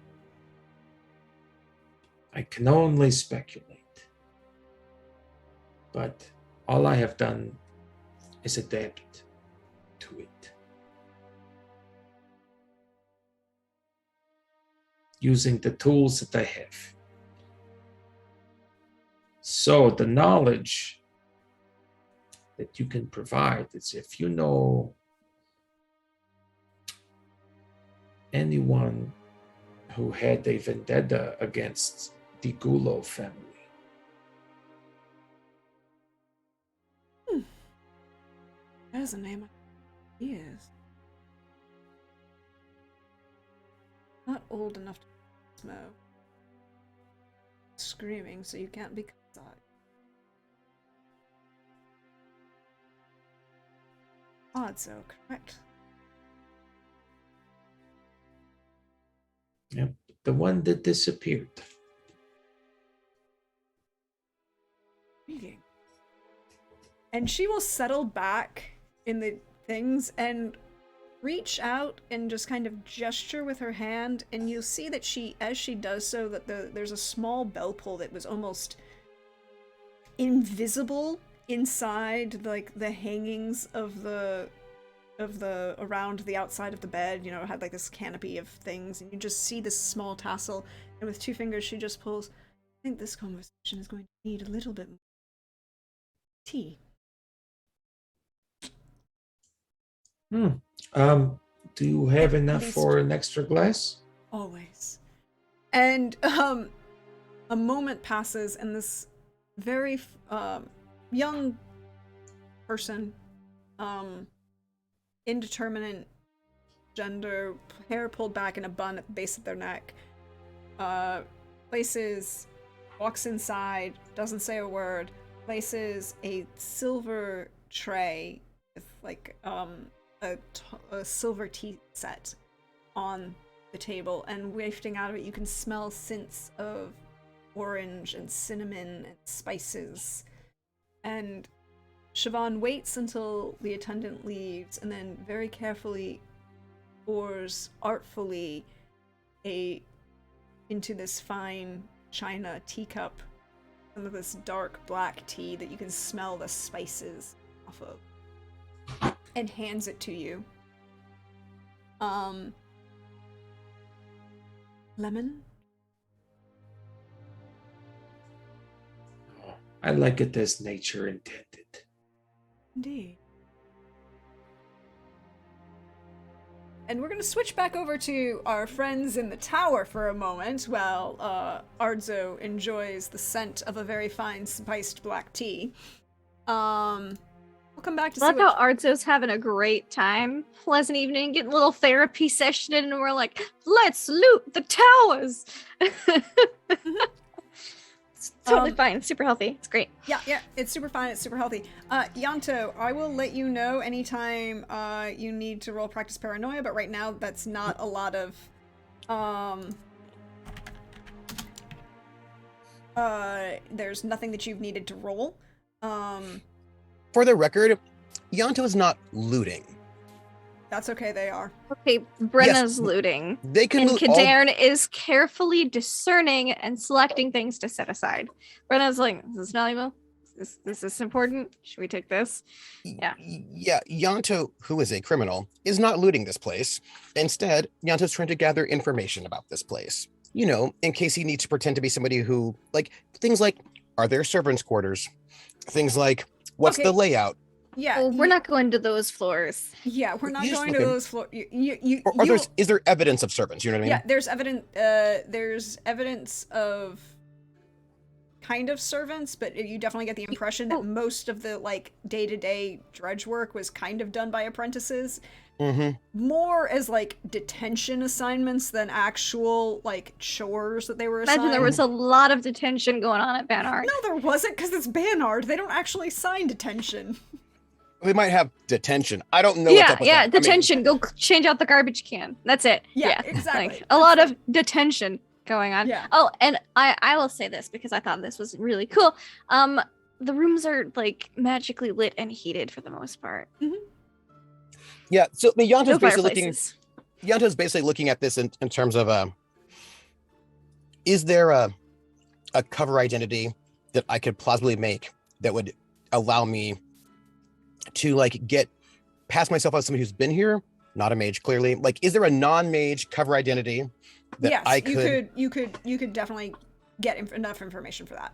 I can only speculate. But all I have done is adapt to it. Using the tools that I have. So the knowledge that you can provide is if you know anyone who had a vendetta against the Gulo family. There's a name he is. Not old enough to smoke. Screaming, so you can't be outside. Odd, so correct. Yep, the one that disappeared. Reading. And she will settle back in the things and reach out and just kind of gesture with her hand, and you'll see that she, as she does so, that there's a small bell pull that was almost invisible inside, like the hangings of the around the outside of the bed. You know, it had like this canopy of things, and you just see this small tassel, and with 2 fingers she just pulls. I think this conversation is going to need a little bit more tea. Do you have enough least- for an extra glass? Always. And a moment passes, and this very young person, indeterminate gender, hair pulled back in a bun at the base of their neck, walks inside, doesn't say a word, places a silver tray with like a silver tea set on the table, and wafting out of it you can smell scents of orange and cinnamon and spices. And Siobhan waits until the attendant leaves, and then very carefully pours artfully into this fine china teacup some of this dark black tea that you can smell the spices off of, and hands it to you. Lemon? Oh, I like it as nature intended. Indeed. And we're going to switch back over to our friends in the tower for a moment while Ardzo enjoys the scent of a very fine spiced black tea. We'll come back to I love how Ardzo's having a great time. Pleasant evening, getting a little therapy session in, and we're like, let's loot the towers! It's totally fine. It's super healthy. It's great. Yeah, it's super fine. It's super healthy. Yanto, I will let you know anytime you need to roll practice paranoia, but right now that's not a lot of There's nothing that you've needed to roll. For the record, Yanto is not looting. That's okay, they are. Okay, Brenna's looting. They can And loot Cadarn is carefully discerning and selecting things to set aside. Brenna's like, is this valuable? Is this important? Should we take this? Yeah. Yeah, Yanto, who is a criminal, is not looting this place. Instead, Yanto's trying to gather information about this place. You know, in case he needs to pretend to be somebody who, like, things like, are there servants' quarters? Things like, what's the layout? Yeah, Well, we're not going to those floors. Yeah, we're not You just going to look at- those floors. Is there evidence of servants? You know what I mean? Yeah, there's evidence of kind of servants, but you definitely get the impression that most of the like day-to-day dredge work was kind of done by apprentices. Mm-hmm. More as like detention assignments than actual like chores that they were assigned. Imagine there was a lot of detention going on at Banard. No, there wasn't, because it's Banard. They don't actually sign detention. They might have detention. I don't know. What's up with that. I mean, detention. Go change out the garbage can. That's it. Yeah, exactly. Like, a lot of detention going on. Yeah. Oh, and I will say this because I thought this was really cool. The rooms are like magically lit and heated for the most part. yeah. So I mean, No Yanto's basically looking at this in terms of is there a cover identity that I could plausibly make that would allow me to like get past myself as somebody who's been here, not a mage, clearly. Like, is there a non-mage cover identity that yes, I could? You could definitely get enough information for that.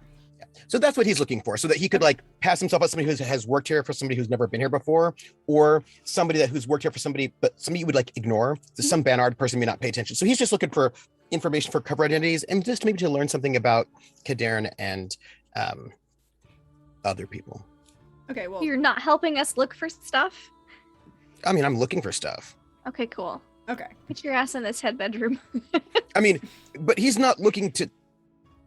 So that's what he's looking for, so that he could like pass himself as somebody who has worked here for somebody who's never been here before, or somebody who's worked here for somebody, but somebody you would like ignore. So some Banard person may not pay attention. So he's just looking for information for cover identities and just maybe to learn something about Cadarn and other people. Okay, well, You're not helping us look for stuff? I mean, I'm looking for stuff. Okay, cool. okay. Put your ass in this head bedroom. I mean, but he's not looking to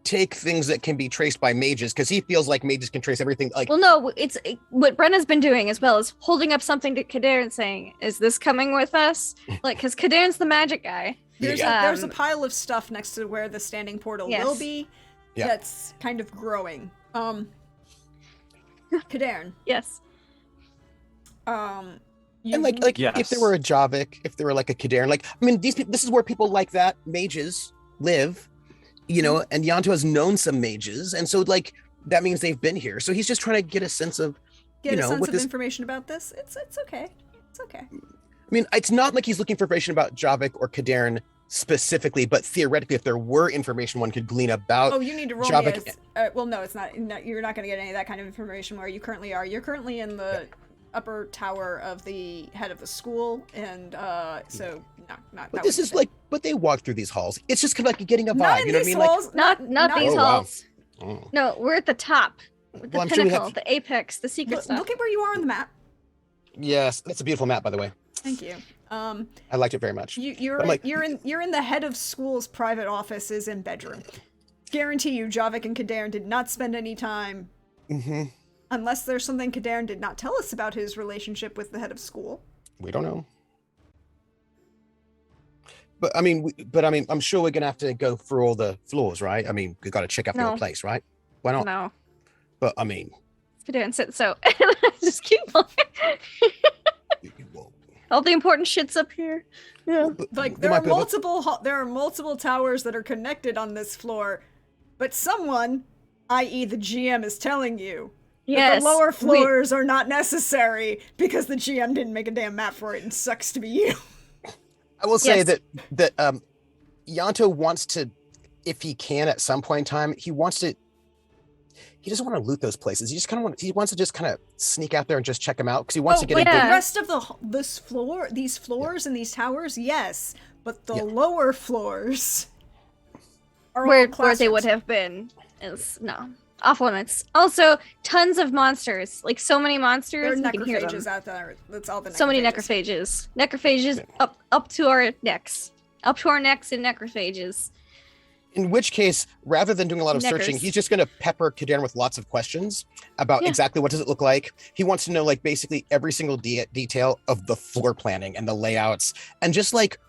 take things that can be traced by mages because he feels like mages can trace everything. Like, Well, no, what Brenna's been doing as well is holding up something to Cadarn and saying, is this coming with us? Like, because Cadarn's the magic guy. There's Yeah. there's a pile of stuff next to where the standing portal Yes. will be. Yeah. That's kind of growing. Cadarn. Yes. and like if Yes. there were a Javik, if there were like a Cadarn, like I mean, these people, this is where people like that, mages, live, you know. And Yanto has known some mages, and so like that means they've been here. So he's just trying to get a sense of, get you a know, sense with of this. information about this. It's okay. It's okay. I mean, it's not like he's looking for information about Javik or Cadarn specifically, but theoretically, if there were information one could glean about. Oh, you need to roll Javik- me as. Well, no, it's not. No, you're not going to get any of that kind of information where you currently are. You're currently in the upper tower of the head of the school, and so not. But this is like, but they walk through these halls. It's just kind of like getting a vibe. Not in You know what I these mean? halls. Not these Oh, wow. halls. Like, oh. No, we're at the top. The Well, I'm sure we pinnacle, have- the apex, the secret Look, stuff. look at where you are on the map. Yes, that's a beautiful map, by the way. Thank you. I liked it very much. You're But, like- you're in the head of school's private offices and bedroom. Guarantee you, Javik and Cadarn did not spend any time, Mm-hmm. unless there's something Cadarn did not tell us about his relationship with the head of school. We don't know. But I mean, I'm sure we're gonna have to go through all the floors, right? I mean, we got to check out the whole No. place, right? Why not? No. But I mean, Cadarn said so. Just keep going. well, All the important shit's up here. Yeah. but Like they there might are be able- multiple towers that are connected on this floor, but someone, i.e. the GM, is telling you that Yes. the lower we- floors are not necessary because the GM didn't make a damn map for it and sucks to be you. I will say Yes. that Yanto wants to, if he can, at some point in time, he wants to. He doesn't want to loot those places. He wants to just kind of sneak out there and just check them out because he wants to get like a yeah. the rest of these floors and these towers, yes, but the lower floors are all where they classrooms. would have been is no off limits. Also, tons of monsters, like so many There are monsters. You can hear them. necrophages out there. That's all the So many necrophages. Necrophages up to our necks, in necrophages. In which case, rather than doing a lot of searching, Neckers. he's just going to pepper Cadarn with lots of questions about Yeah. exactly what does it look like. He wants to know like basically every single detail of the floor planning and the layouts, and just like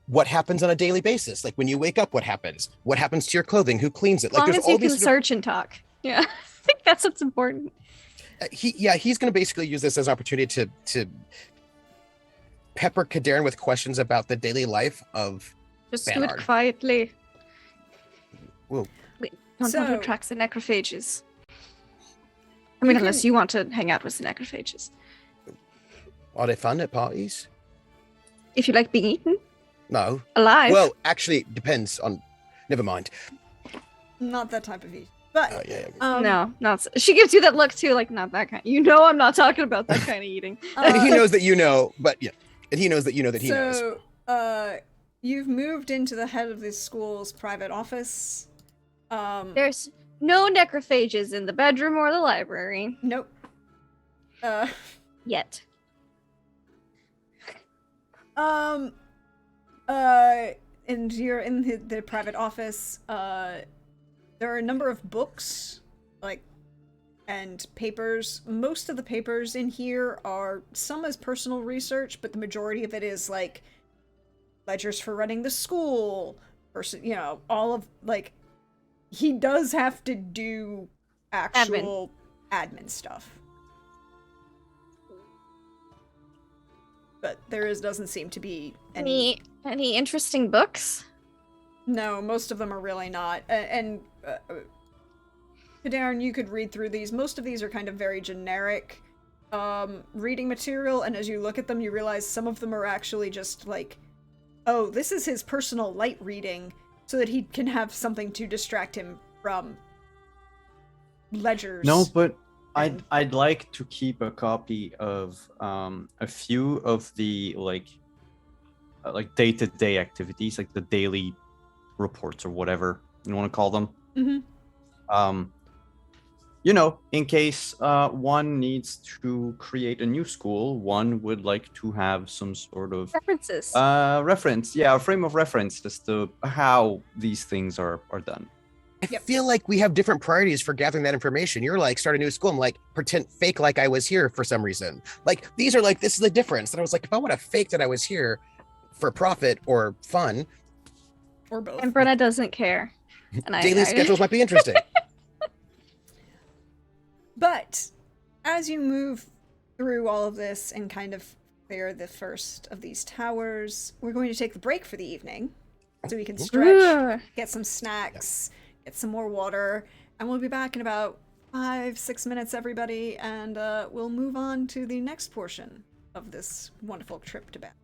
what happens on a daily basis? Like when you wake up, what happens? What happens to your clothing? Who cleans it? As Like long there's as you all can these search and talk. Yeah, I think that's what's important. he's going to basically use this as an opportunity to pepper Kadarn with questions about the daily life of Just do it Banard. quietly. Whoa. Wait, don't want to So- attract the necrophages. I mean, You unless can- you want to hang out with the necrophages. Are they fun at parties? If you like being eaten No. alive. Well, actually, it depends on. Never mind. Not that type of eat. But Yeah. no, not. She gives you that look too, like not that kind. You know, I'm not talking about that kind of eating. And he knows that you know, but yeah. And he knows that you know that he knows. So, you've moved into the head of this school's private office. There's no necrophages in the bedroom or the library Nope. yet. And you're in the private office. There are a number of books, and papers. Most of the papers in here are some as personal research, but the majority of it is like ledgers for running the school, all of he does have to do actual admin stuff. But doesn't seem to be any interesting books? No, most of them are really not. And Darren, you could read through these. Most of these are kind of very generic reading material, and as you look at them, you realize some of them are actually just like, oh, this is his personal light reading, so that he can have something to distract him from ledgers. No, but I'd like to keep a copy of a few of the like day-to-day activities, like the daily reports or whatever you want to call them. Mm-hmm. In case one needs to create a new school, one would like to have some sort of References. a frame of reference as to how these things are done. I feel like we have different priorities for gathering that information. You're like, start a new school. I'm like, pretend fake like I was here for some reason. Like, these are like, this is the difference. And I was like, if I want to fake that I was here for profit or fun. Or both. And Brenna doesn't care. And Daily schedules might be interesting. But as you move through all of this and kind of clear the first of these towers, we're going to take the break for the evening. So we can stretch, get some snacks, get some more water, and we'll be back in about 5-6 minutes, everybody, and we'll move on to the next portion of this wonderful trip to Banard.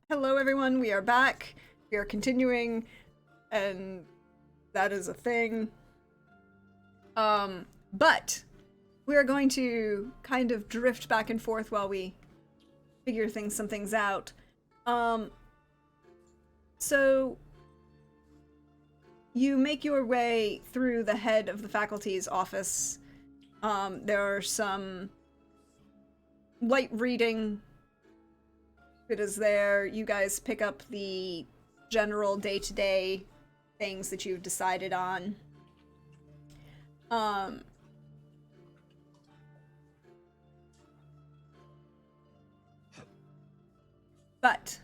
Hello, everyone. We are back. We are continuing, and that is a thing. But we are going to kind of drift back and forth while we figure some things out. So you make your way through the head of the faculty's office. There are some light reading that is there. You guys pick up the general day-to-day things that you've decided on. But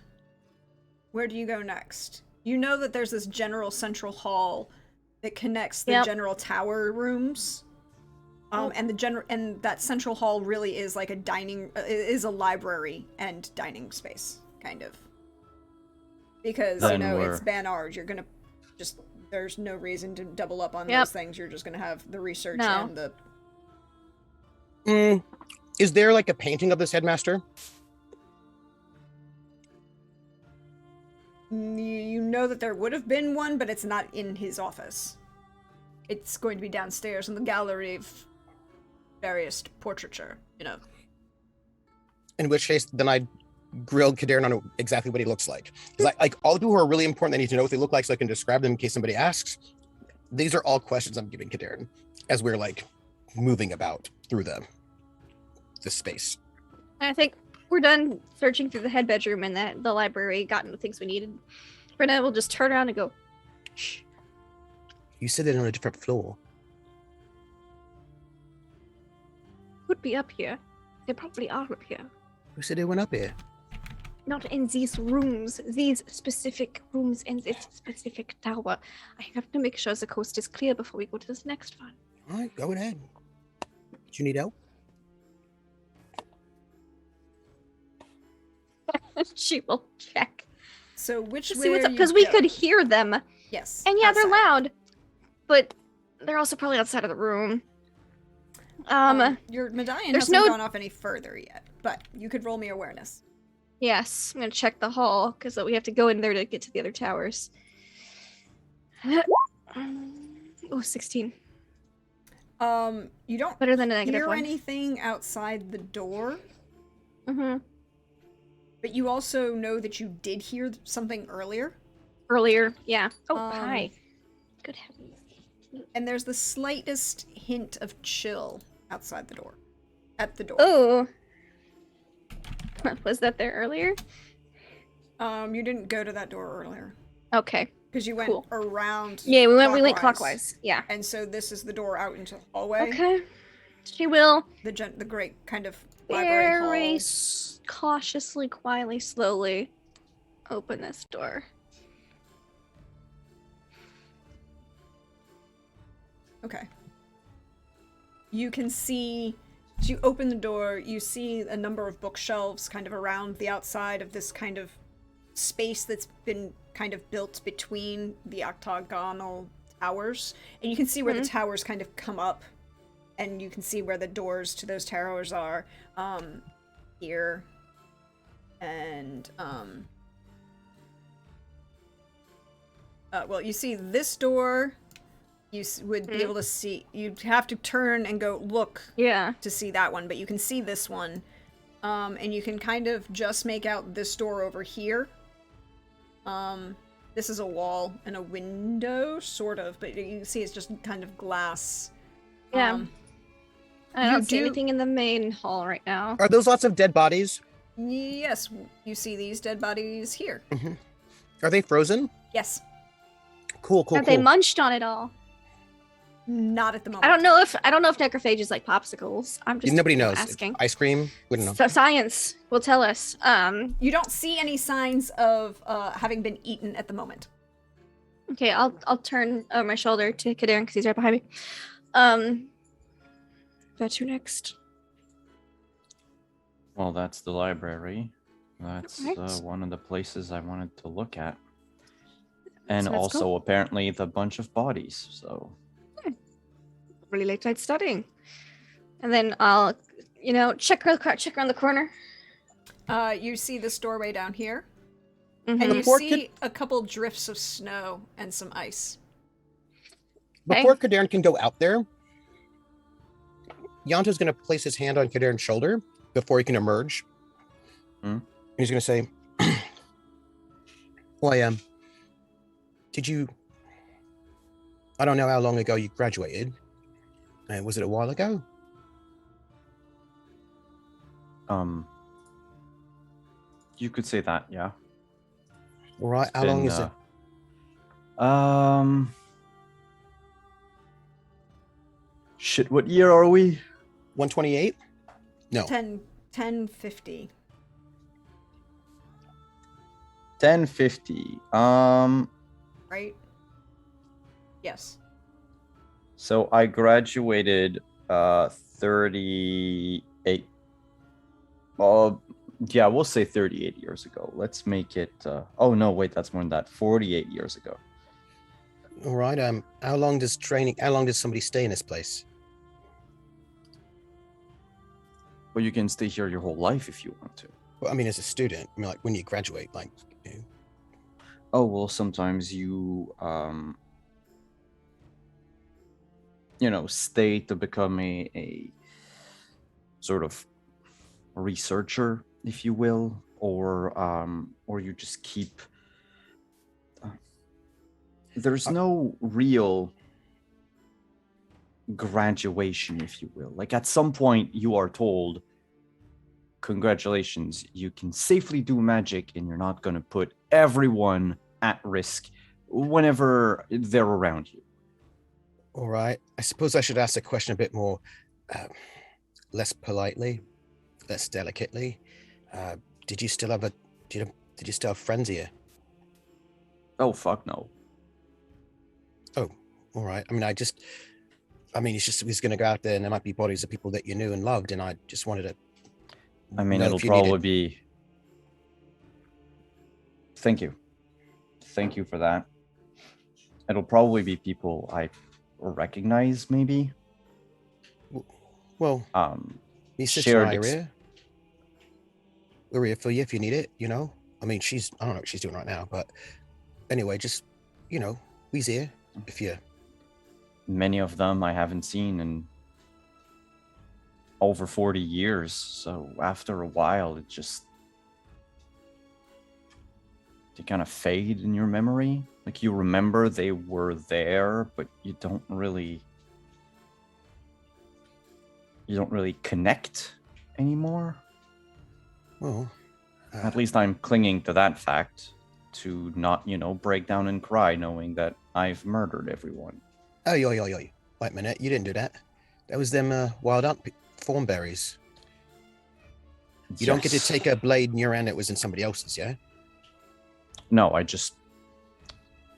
where do you go next? You know that there's this general central hall that connects the general tower rooms. And that central hall really is like is a library and dining space, kind of. Because, Then it's Banard, you're gonna there's no reason to double up on those things. You're just gonna have the research and the... Is there like a painting of this headmaster? You know that there would have been one, but it's not in his office. It's going to be downstairs in the gallery of various portraiture, In which case, then I grilled Kaderin on exactly what he looks like. Like all the people who are really important, I need to know what they look like so I can describe them in case somebody asks. These are all questions I'm giving Kaderin as we're like moving about through the space. I think we're done searching through the head bedroom and the library, gotten the things we needed. Brenna will just turn around and go, shh. You said they're on a different floor. Could be up here. They probably are up here. Who said they went up here? Not in these rooms. These specific rooms in this specific tower. I have to make sure the coast is clear before we go to this next one. All right, go ahead. Do you need help? She will check. So which See way what's are up, you because we go? could hear them. Yes. And yeah, they're outside. loud. But they're also probably outside of the room. Your medallion there's hasn't no- gone off any further yet, but you could roll me awareness. Yes, I'm gonna check the hall, because we have to go in there to get to the other towers. Oh, 16. You don't Better than a negative hear one. anything outside the door, Mm-hmm. but you also know that you did hear something earlier. Earlier, yeah. Oh, Um, hi. Good heavens. And there's the slightest hint of chill outside the door. At the door. Oh. Was that there earlier? You didn't go to that door earlier. Okay. Because you went Cool. around. Yeah, we went clockwise. Yeah. And so this is the door out into the hallway. Okay. She will The great kind of library very hall. cautiously, quietly, slowly open this door. Okay. You can see, as you open the door, you see a number of bookshelves kind of around the outside of this kind of space that's been kind of built between the octagonal towers. And you can see where the towers kind of come up, and you can see where the doors to those towers are. Here. And, well, you see this door. You would be able to see, you'd have to turn and go look Yeah. to see that one, but you can see this one. And you can kind of just make out this door over here. This is a wall and a window, sort of, but you can see it's just kind of glass. Yeah. I don't you see do- anything in the main hall right now. Are those lots of dead bodies? Yes, you see these dead bodies here. Are they frozen? Yes, Cool, cool, Have cool. they munched on it all? not at the moment. I don't know if necrophages like popsicles. I'm just Nobody knows. asking. Ice cream? We don't know. So science will tell us. You don't see any signs of having been eaten at the moment. Okay, I'll turn over my shoulder to Kaderin because he's right behind me. That's you next. Well, that's the library. That's Right. one of the places I wanted to look at. And So let's also go. apparently the bunch of bodies. So Really late night studying. And then I'll, check around the corner. You see this doorway down here. Mhm. And you Before see a couple drifts of snow and some ice. Before Kadarn can go out there, Yanto's going to place his hand on Kadarn's shoulder before he can emerge. Hmm? He's going to say, well, did you... I don't know how long ago you graduated. Was it a while ago? You could say that, yeah. All right, how long is it? Shit, what year are we? 128? No. 1050. 1050. Right? Yes. So I graduated 38. Yeah, we'll say 38 years ago. Let's make it oh no, wait, that's more than that. 48 years ago. All right, how long does somebody stay in this place? Well, you can stay here your whole life if you want to. Well, I mean, as a student, I mean, like when you graduate, like, you know. Oh, well, sometimes you stay to become a sort of researcher, if you will, or you just keep there's no real graduation, if you will. Like at some point you are told, congratulations, you can safely do magic and you're not going to put everyone at risk whenever they're around you. All right, I suppose I should ask the question a bit more less politely, less delicately. Did you still have friends here? Oh, fuck no. Oh, all right. I mean, it's just he's going to go out there and there might be bodies of people that you knew and loved, and I just wanted to. I mean, it'll probably be. Thank you. Thank you for that. It'll probably be people I recognize, maybe. Well, your sister shared Iria. We're here for you if you need it, you know? I mean, I don't know what she's doing right now, but anyway, just, we's here if you... Many of them I haven't seen in over 40 years, so after a while, they kind of fade in your memory. Like, you remember they were there, but you don't really connect anymore. Well, at least I'm clinging to that fact to not, break down and cry knowing that I've murdered everyone. Oh, yo. Wait a minute, you didn't do that. That was them wild thornberries. You don't get to take a blade in your hand that was in somebody else's, yeah? No,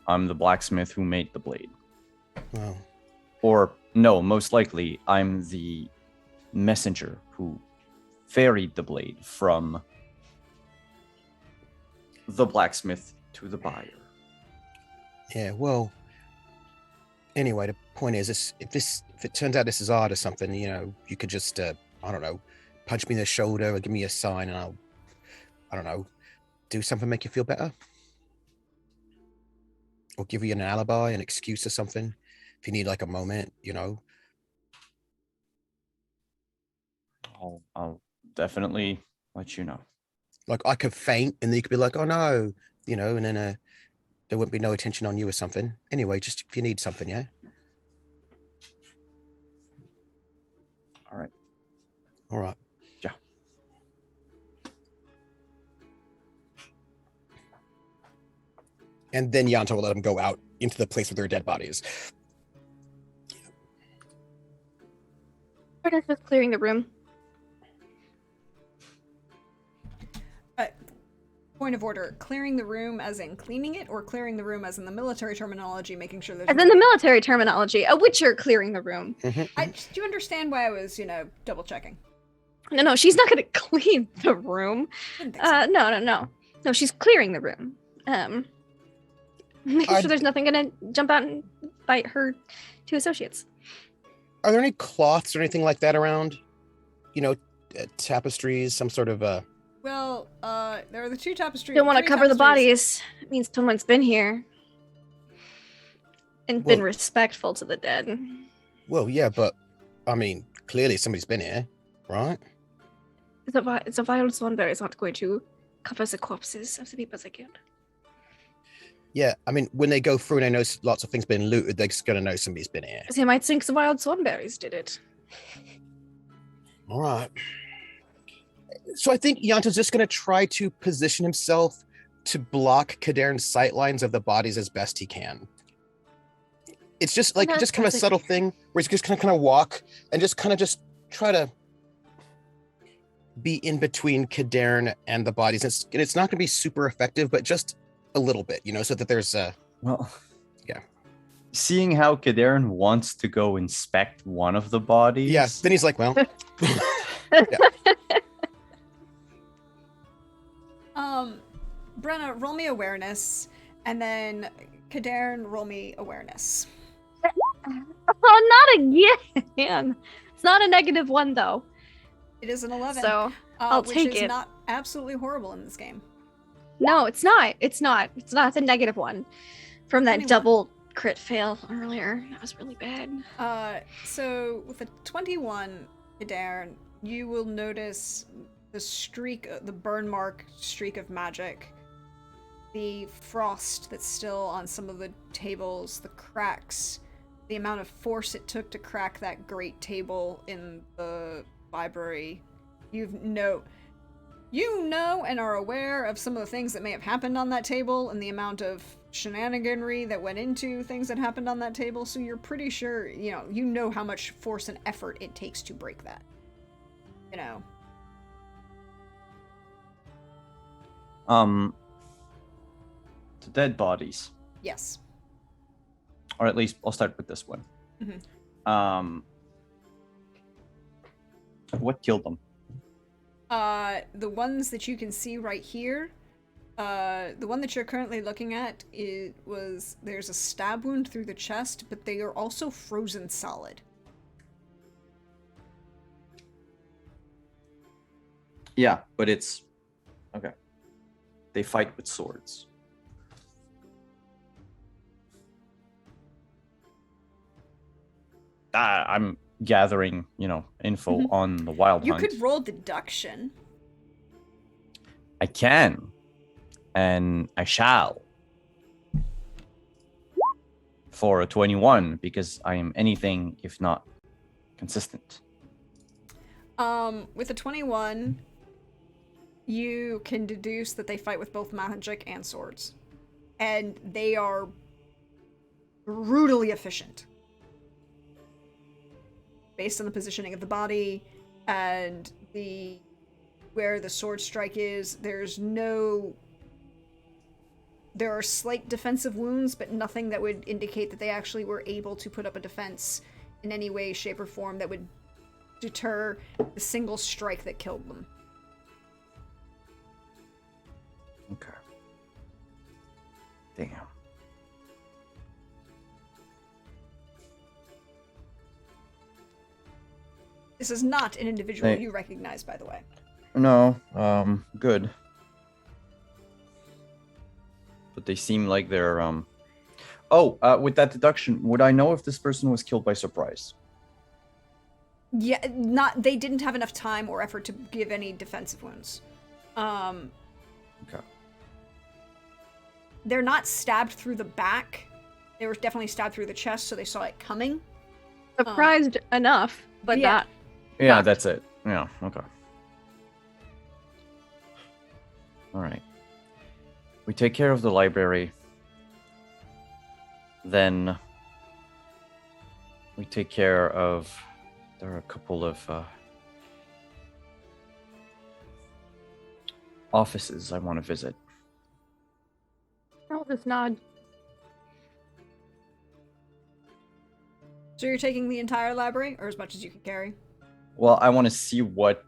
I'm the blacksmith who made the blade. Well. Or, no, most likely, I'm the messenger who ferried the blade from the blacksmith to the buyer. Yeah, well, anyway, the point is, if it turns out this is odd or something, you could just, I don't know, punch me in the shoulder or give me a sign and I'll, I don't know, do something make you feel better. Or give you an alibi, an excuse or something, if you need like a moment, I'll definitely let you know. Like I could faint and then you could be like, oh no, and then there wouldn't be no attention on you or something. Anyway, just if you need something, yeah? All right. All right. Yeah. And then Yanto will let them go out into the place with their dead bodies. We're just clearing the room. Point of order, clearing the room as in cleaning it, or clearing the room as in the military terminology, making sure there's... As in the military terminology, a witcher clearing the room. Do you understand why I was, double checking? No, she's not gonna clean the room. Didn't think so. No, she's clearing the room. Making sure there's nothing gonna jump out and bite her two associates. Are there any cloths or anything like that around? Tapestries, some sort of Well, there are the two tapestries. Don't want to cover the bodies. It means someone's been here. And been Well- respectful to the dead. Well, yeah, but I mean, clearly somebody's been here, right? It's a vile Swanberry is not going to cover the corpses of the people they killed. Yeah, I mean, when they go through and they know lots of things been looted, they're just gonna know somebody's been here. They might think the wild Swanberries did it. All right. So I think Yanta's just gonna try to position himself to block Kadarn's sightlines of the bodies as best he can. It's just like just kind of a subtle thing where he's just kind of walk and just try to be in between Kadarn and the bodies. It's not gonna be super effective, but just a little bit, so that there's Well, yeah. Seeing how Kadarn wants to go inspect one of the bodies. Yeah, then he's like, well. Brenna, roll me awareness, and then Kadarn, roll me awareness. Oh, not again! It's not a -1 though. It is an 11. So I'll take which is it. not absolutely horrible in this game. No, it's not. It's not. It's not the -1 from that 21. double crit fail earlier. That was really bad. So with a 21, Kadarn, you will notice the streak, the burn mark streak of magic, the frost that's still on some of the tables, the cracks, the amount of force it took to crack that great table in the library. You know and are aware of some of the things that may have happened on that table and the amount of shenaniganry that went into things that happened on that table, so you're pretty sure, you know how much force and effort it takes to break that. The dead bodies. Yes. Or at least I'll start with this one. Mhm. What killed them? The ones that you can see right here, the one that you're currently looking at, there's a stab wound through the chest, but they are also frozen solid. Yeah, but it's okay. They fight with swords. I'm gathering, info Mhm. on the wild You hunt. could roll deduction. I can, and I shall. For a 21, because I am anything if not consistent. With a 21, you can deduce that they fight with both magic and swords. And they are brutally efficient. Based on the positioning of the body and where the sword strike is, there are slight defensive wounds, but nothing that would indicate that they actually were able to put up a defense in any way, shape, or form that would deter the single strike that killed them. Okay. Damn. This is not an individual Hey. you recognize, by the way. No, good. But they seem like they're, with that deduction, would I know if this person was killed by surprise? Yeah, they didn't have enough time or effort to give any defensive wounds. Okay. They're not stabbed through the back. They were definitely stabbed through the chest, so they saw it coming. Surprised enough, but yeah. not. Yeah, Fuck. that's it. Yeah, okay. Alright. We take care of the library. Then we take care of... There are a couple of offices I want to visit. I'll just nod. So you're taking the entire library, or as much as you can carry? Well, I want to see what...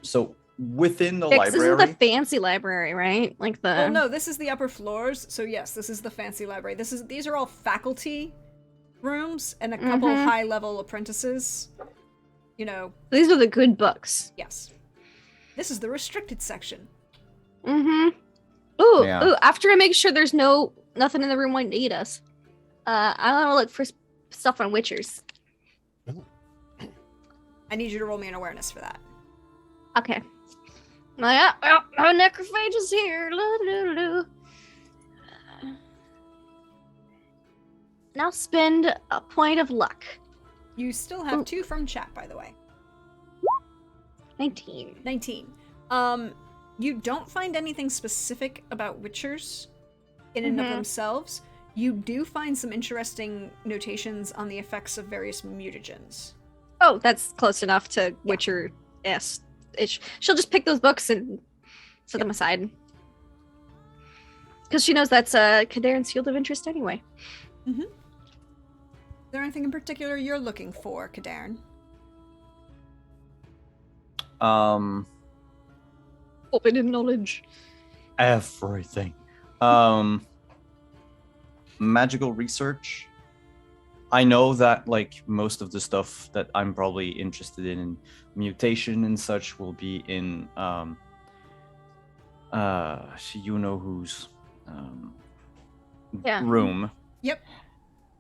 So within the This library... is the fancy library, right? Like the... Oh no, this is the upper floors. So yes, this is the fancy library. These are all faculty rooms and a couple Mhm. high-level apprentices. These are the good books. Yes. This is the restricted section. Mm-hmm. Ooh, Yeah. ooh, after I make sure there's nothing in the room wanting to eat us, I want to look for stuff on Witchers. I need you to roll me an awareness for that. Okay. My necrophage is here. Now spend a point of luck. You still have Ooh. 2 from chat, by the way. 19. 19. You don't find anything specific about Witchers in and of themselves. You do find some interesting notations on the effects of various mutagens. Oh, that's close enough to Witcher-ish. She'll just pick those books and set them aside. Because she knows that's Kadarin's field of interest anyway. Mm-hmm. Is there anything in particular you're looking for, Kadarin? Forbidden knowledge. Everything. Magical research. I know that like most of the stuff that I'm probably interested in mutation and such will be in you know whose Yeah. room. Yep.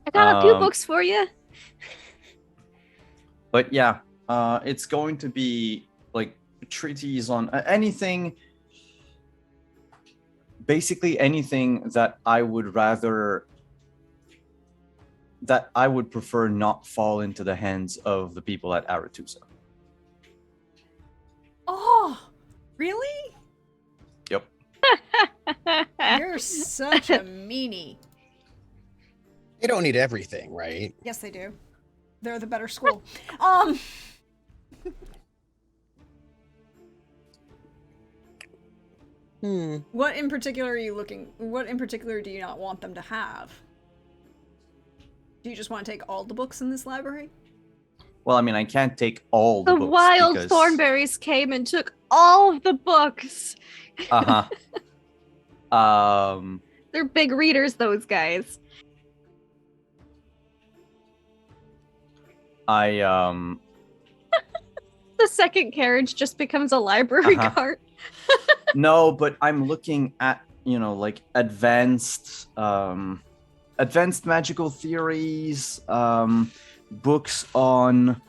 I got a few books for you. But yeah, it's going to be like treaties on anything, basically anything that I would prefer not fall into the hands of the people at Aretusa. Oh, really? Yep. You're such a meanie. They don't need everything, right? Yes, they do. They're the better school. What in particular are you looking? What in particular do you not want them to have? Do you just want to take all the books in this library? Well, I mean, I can't take all the The books wild because... thornberries came and took all of the books. Uh-huh. They're big readers, those guys. The second carriage just becomes a library cart. No, but I'm looking at, like advanced magical theories, books on,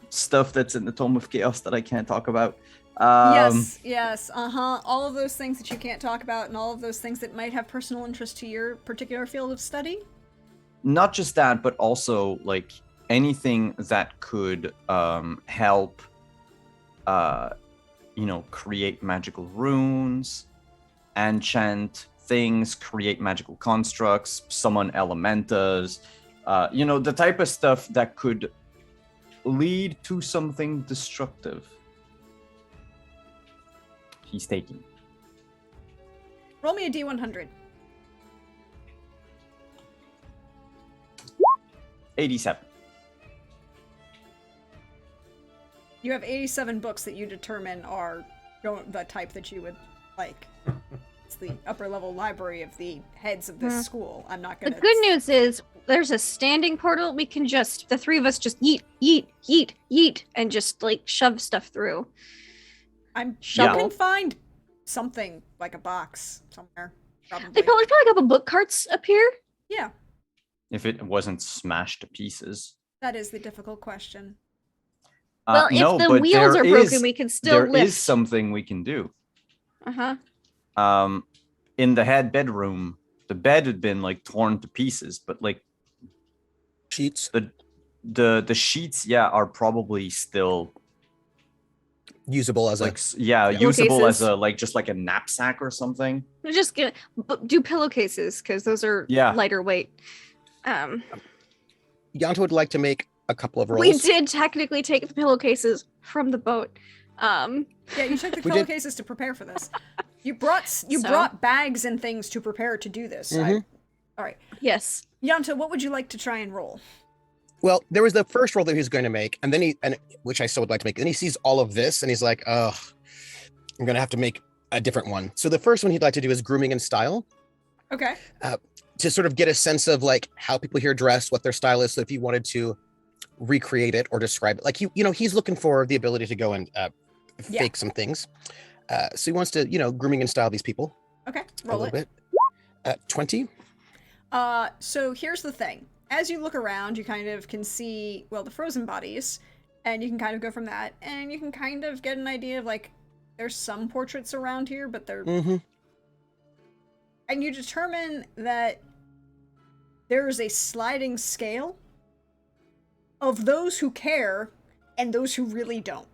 stuff that's in the Tome of Chaos that I can't talk about. Yes, all of those things that you can't talk about and all of those things that might have personal interest to your particular field of study? Not just that, but also, like, anything that could help, create magical runes, enchant things, create magical constructs, summon elementas, the type of stuff that could lead to something destructive. He's taking. Roll me a D100. 87. You have 87 books that you determine are the type that you would like. It's the upper level library of the heads of this school. I'm not gonna... The good news is there's a standing portal. We can just, the three of us just yeet, and just like shove stuff through. You can find something like a box somewhere, probably. They probably got a couple book carts up here. Yeah. If it wasn't smashed to pieces. That is the difficult question. Well, if the wheels are broken, we can still lift. There is something we can do. In the head bedroom, the bed had been like torn to pieces, but like sheets. The sheets, are probably still usable as usable as a just like a knapsack or something. We're just gonna do pillowcases because those are lighter weight. Yanto would like to make a couple of rolls. We did technically take the pillowcases from the boat. Yeah, you took the pillowcases to prepare for this. You brought bags and things to prepare to do this. All right. Yes. Yanto, what would you like to try and roll? Well, there was the first roll that he was going to make, and then which I still would like to make. Then he sees all of this, and he's like, "Oh, I'm going to have to make a different one." So the first one he'd like to do is grooming and style. Okay. to sort of get a sense of like how people here dress, what their style is. So if you wanted to recreate it or describe it, like he's looking for the ability to go and fake some things. So he wants to, grooming and style these people. Okay, a roll little it. bit. 20. So here's the thing. As you look around, you kind of can see, well, the frozen bodies, and you can kind of go from that, and you can kind of get an idea of, like, there's some portraits around here, but they're... Mm-hmm. And you determine that there is a sliding scale of those who care and those who really don't.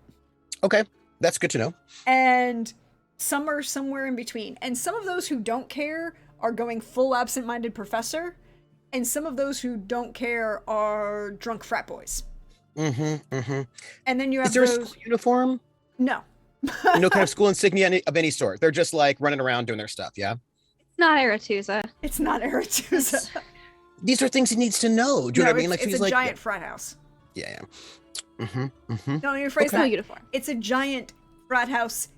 Okay, that's good to know. And some are somewhere in between. And some of those who don't care are going full absent-minded professor, and some of those who don't care are drunk frat boys. Mm-hmm, mm-hmm. And then you have Is there those... a school uniform? No. No kind of school insignia of any sort. They're just like running around doing their stuff, yeah? It's not Aretusa. It's not Aretusa. These are things he needs to know. Do you know what I mean? Like, it's he's a like, giant frat house. Yeah. Mm-hmm, mm-hmm. No, you rephrase Cool that. uniform. It's a giant frat house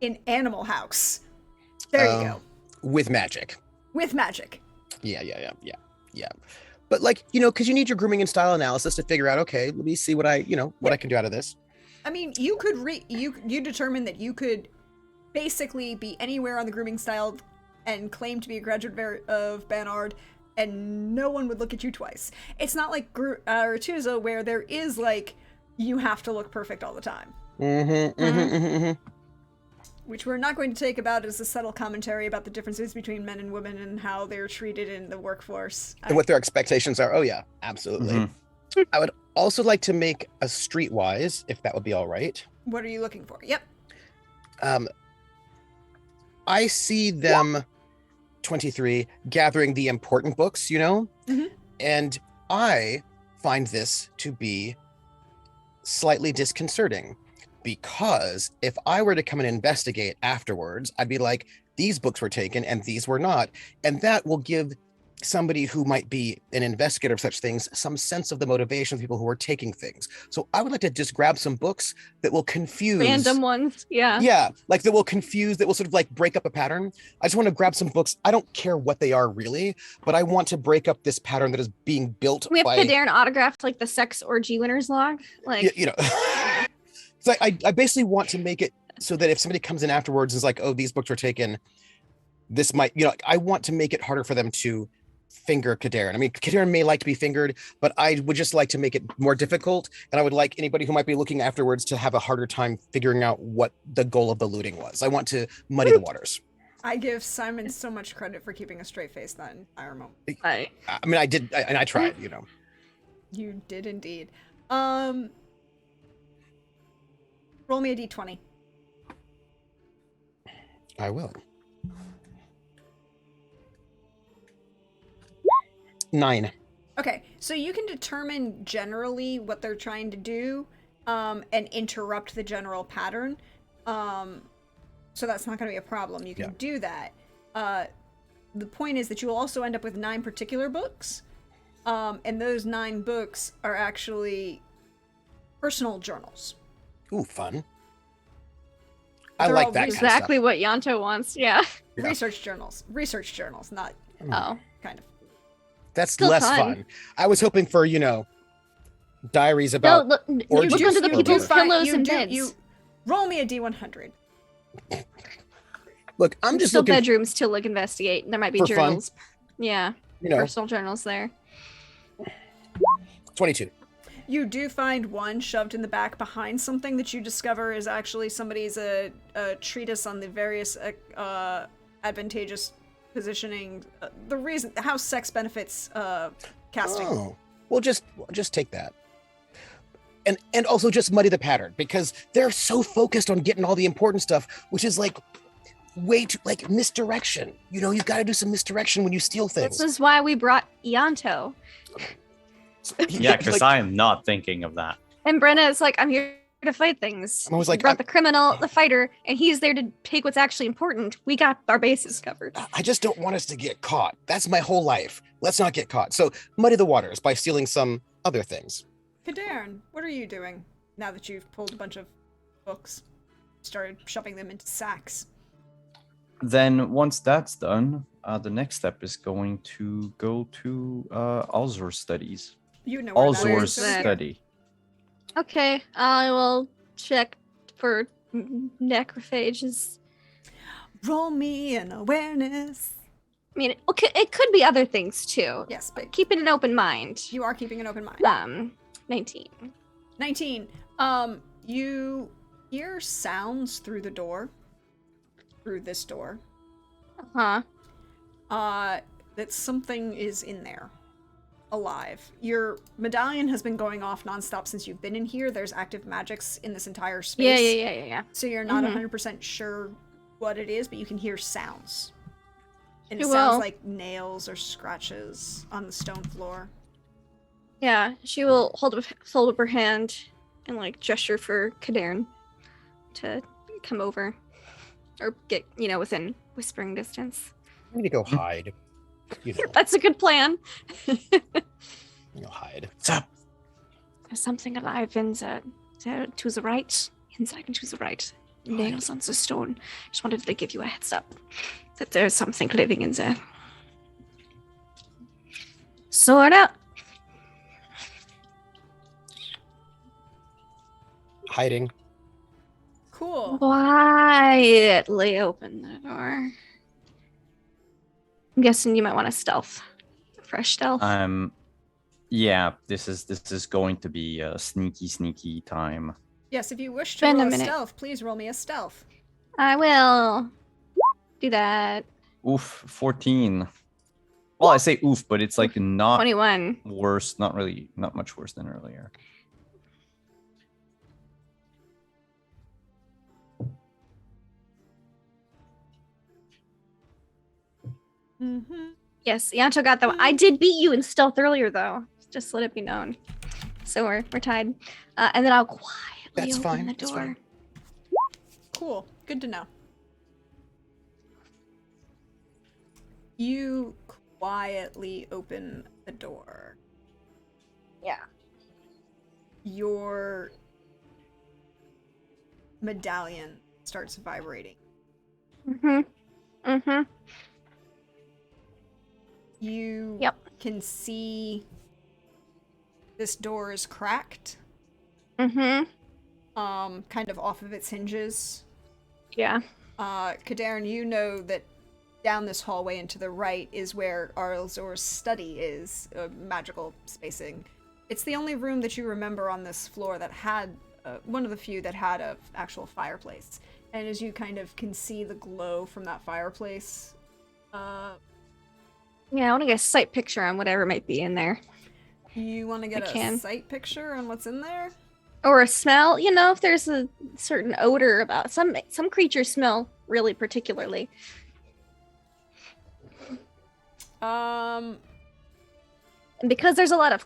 in Animal House. There you go. With magic. With magic. Yeah. But like, because you need your grooming and style analysis to figure out, okay, let me see what I can do out of this. I mean, you could you determine that you could basically be anywhere on the grooming style and claim to be a graduate of Banard, and no one would look at you twice. It's not like Ratuza, where there is like, you have to look perfect all the time. Which we're not going to take about as a subtle commentary about the differences between men and women and how they're treated in the workforce. And what their expectations are. Oh yeah, absolutely. Mm-hmm. I would also like to make a streetwise, if that would be all right. What are you looking for? Yep. I see them, 23, gathering the important books, Mm-hmm. And I find this to be slightly disconcerting, because if I were to come and investigate afterwards, I'd be like, these books were taken and these were not. And that will give somebody who might be an investigator of such things some sense of the motivation of people who are taking things. So I would like to just grab some books that will confuse... Random ones, yeah. Yeah, like that will confuse, that will sort of like break up a pattern. I just want to grab some books. I don't care what they are really, but I want to break up this pattern that is being built We have by... Kadarin autographed like the sex orgy winners log. Like, So I basically want to make it so that if somebody comes in afterwards and is like, oh, these books were taken, this might, I want to make it harder for them to finger Kadarin. I mean, Kadarin may like to be fingered, but I would just like to make it more difficult. And I would like anybody who might be looking afterwards to have a harder time figuring out what the goal of the looting was. I want to muddy the waters. I give Simon so much credit for keeping a straight face that entire moment. I mean, I did, and I tried, You did indeed. Roll me a d20. I will. 9. Okay, so you can determine generally what they're trying to do, and interrupt the general pattern. So that's not going to be a problem. You can do that. The point is that you will also end up with 9 particular books, and those 9 books are actually personal journals. Ooh, fun. I like that exactly kind of what Yanto wants. Yeah. Research journals, not kind of. That's Still less fun. fun. I was hoping for, diaries about look orgies under the or people's whatever. pillows and beds. You roll me a d100. Look, I'm just still looking bedrooms to like investigate. There might be for journals. Yeah. you know, Personal journals there. 22. You do find one shoved in the back behind something that you discover is actually somebody's a treatise on the various advantageous positioning, the reason how sex benefits casting. Oh, well, just take that. And also just muddy the pattern, because they're so focused on getting all the important stuff, which is like way too like misdirection. You've got to do some misdirection when you steal things. This is why we brought Yanto. Yeah, because I am not thinking of that. And Brenna is like, I'm here to fight things. I was like, We brought the criminal, the fighter, and he's there to take what's actually important. We got our bases covered. I just don't want us to get caught. That's my whole life. Let's not get caught. So muddy the waters by stealing some other things. Kadarin, what are you doing now that you've pulled a bunch of books, started shoving them into sacks? Then once that's done, the next step is going to go to Alzor's studies. You know where that Alzor's is. study. Okay, I will check for necrophages. Roll me an awareness. I mean, it could be other things too. Yes, but Keeping an open mind. you are keeping an open mind. 19. 19. You hear sounds through the door. Through this door. Huh. That something is in there. Alive. Your medallion has been going off nonstop since you've been in here. There's active magics in this entire space. Yeah. So you're not 100% sure what it is, but you can hear sounds. And it Well. sounds like nails or scratches on the stone floor. Yeah, she will hold up her hand and like gesture for Cadarn to come over. Or get, within whispering distance. I need to go hide. You know, That's a good plan. hide. What's up? There's something alive in there to the right. Inside and to the right. Nails on the stone. Just wanted to give you a heads up that there's something living in there. Sort out. Hiding. Cool. Quietly open the door. I'm guessing you might want a stealth. Fresh stealth. Yeah, this is going to be a sneaky time. Yes, if you wish to Spend a roll a minute. stealth, please roll me a stealth. I will do that. Oof, 14. Well, I say oof, but it's like not 21. worse, not much worse than earlier. Mm-hmm. Yes, Yanto got that one. I did beat you in stealth earlier, though. Just let it be known. So we're tied. And then I'll quietly That's open fine, the that's door. fine. Cool. Good to know. You quietly open the door. Yeah. Your medallion starts vibrating. Mm-hmm. You Yep. can see this door is cracked, Mm-hmm. kind of off of its hinges. Yeah. Cadarn, you know that down this hallway and to the right is where Arlzor's study is, magical spacing. It's the only room that you remember on this floor that had, one of the few that had a actual fireplace. And as you kind of can see the glow from that fireplace, Yeah, I want to get a sight picture on whatever might be in there. you want to get I a can. sight picture on what's in there? Or a smell, if there's a certain odor about some creatures smell really particularly. Um, And because there's a lot of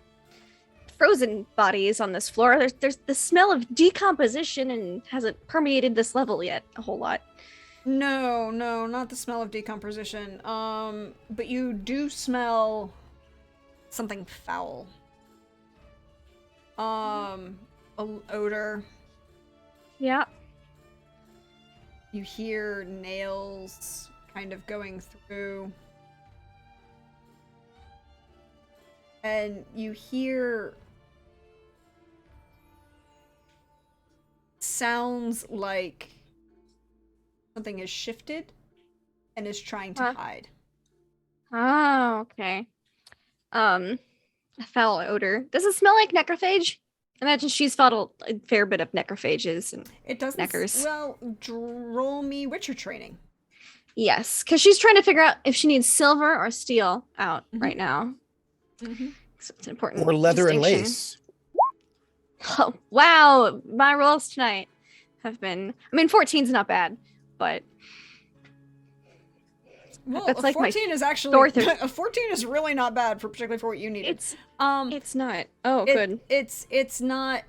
frozen bodies on this floor, there's the smell of decomposition and hasn't permeated this level yet a whole lot. no, not the smell of decomposition. But you do smell something foul. Odor. Yeah. You hear nails kind of going through. And you hear sounds like something has shifted and is trying to hide. Oh, okay. A foul odor. Does it smell like necrophage? Imagine she's fought a fair bit of necrophages and It doesn't. Neckers. Well, roll me Witcher training. yes, because she's trying to figure out if she needs silver or steel out right now. Mm-hmm. So it's an important Or leather and distinction. lace. Oh, wow, my rolls tonight have been. 14's not bad, but Well, That's a like my 14 is actually fourth or- a 14 is really not bad for particularly for what you needed. it's not. Oh, It- good. It's not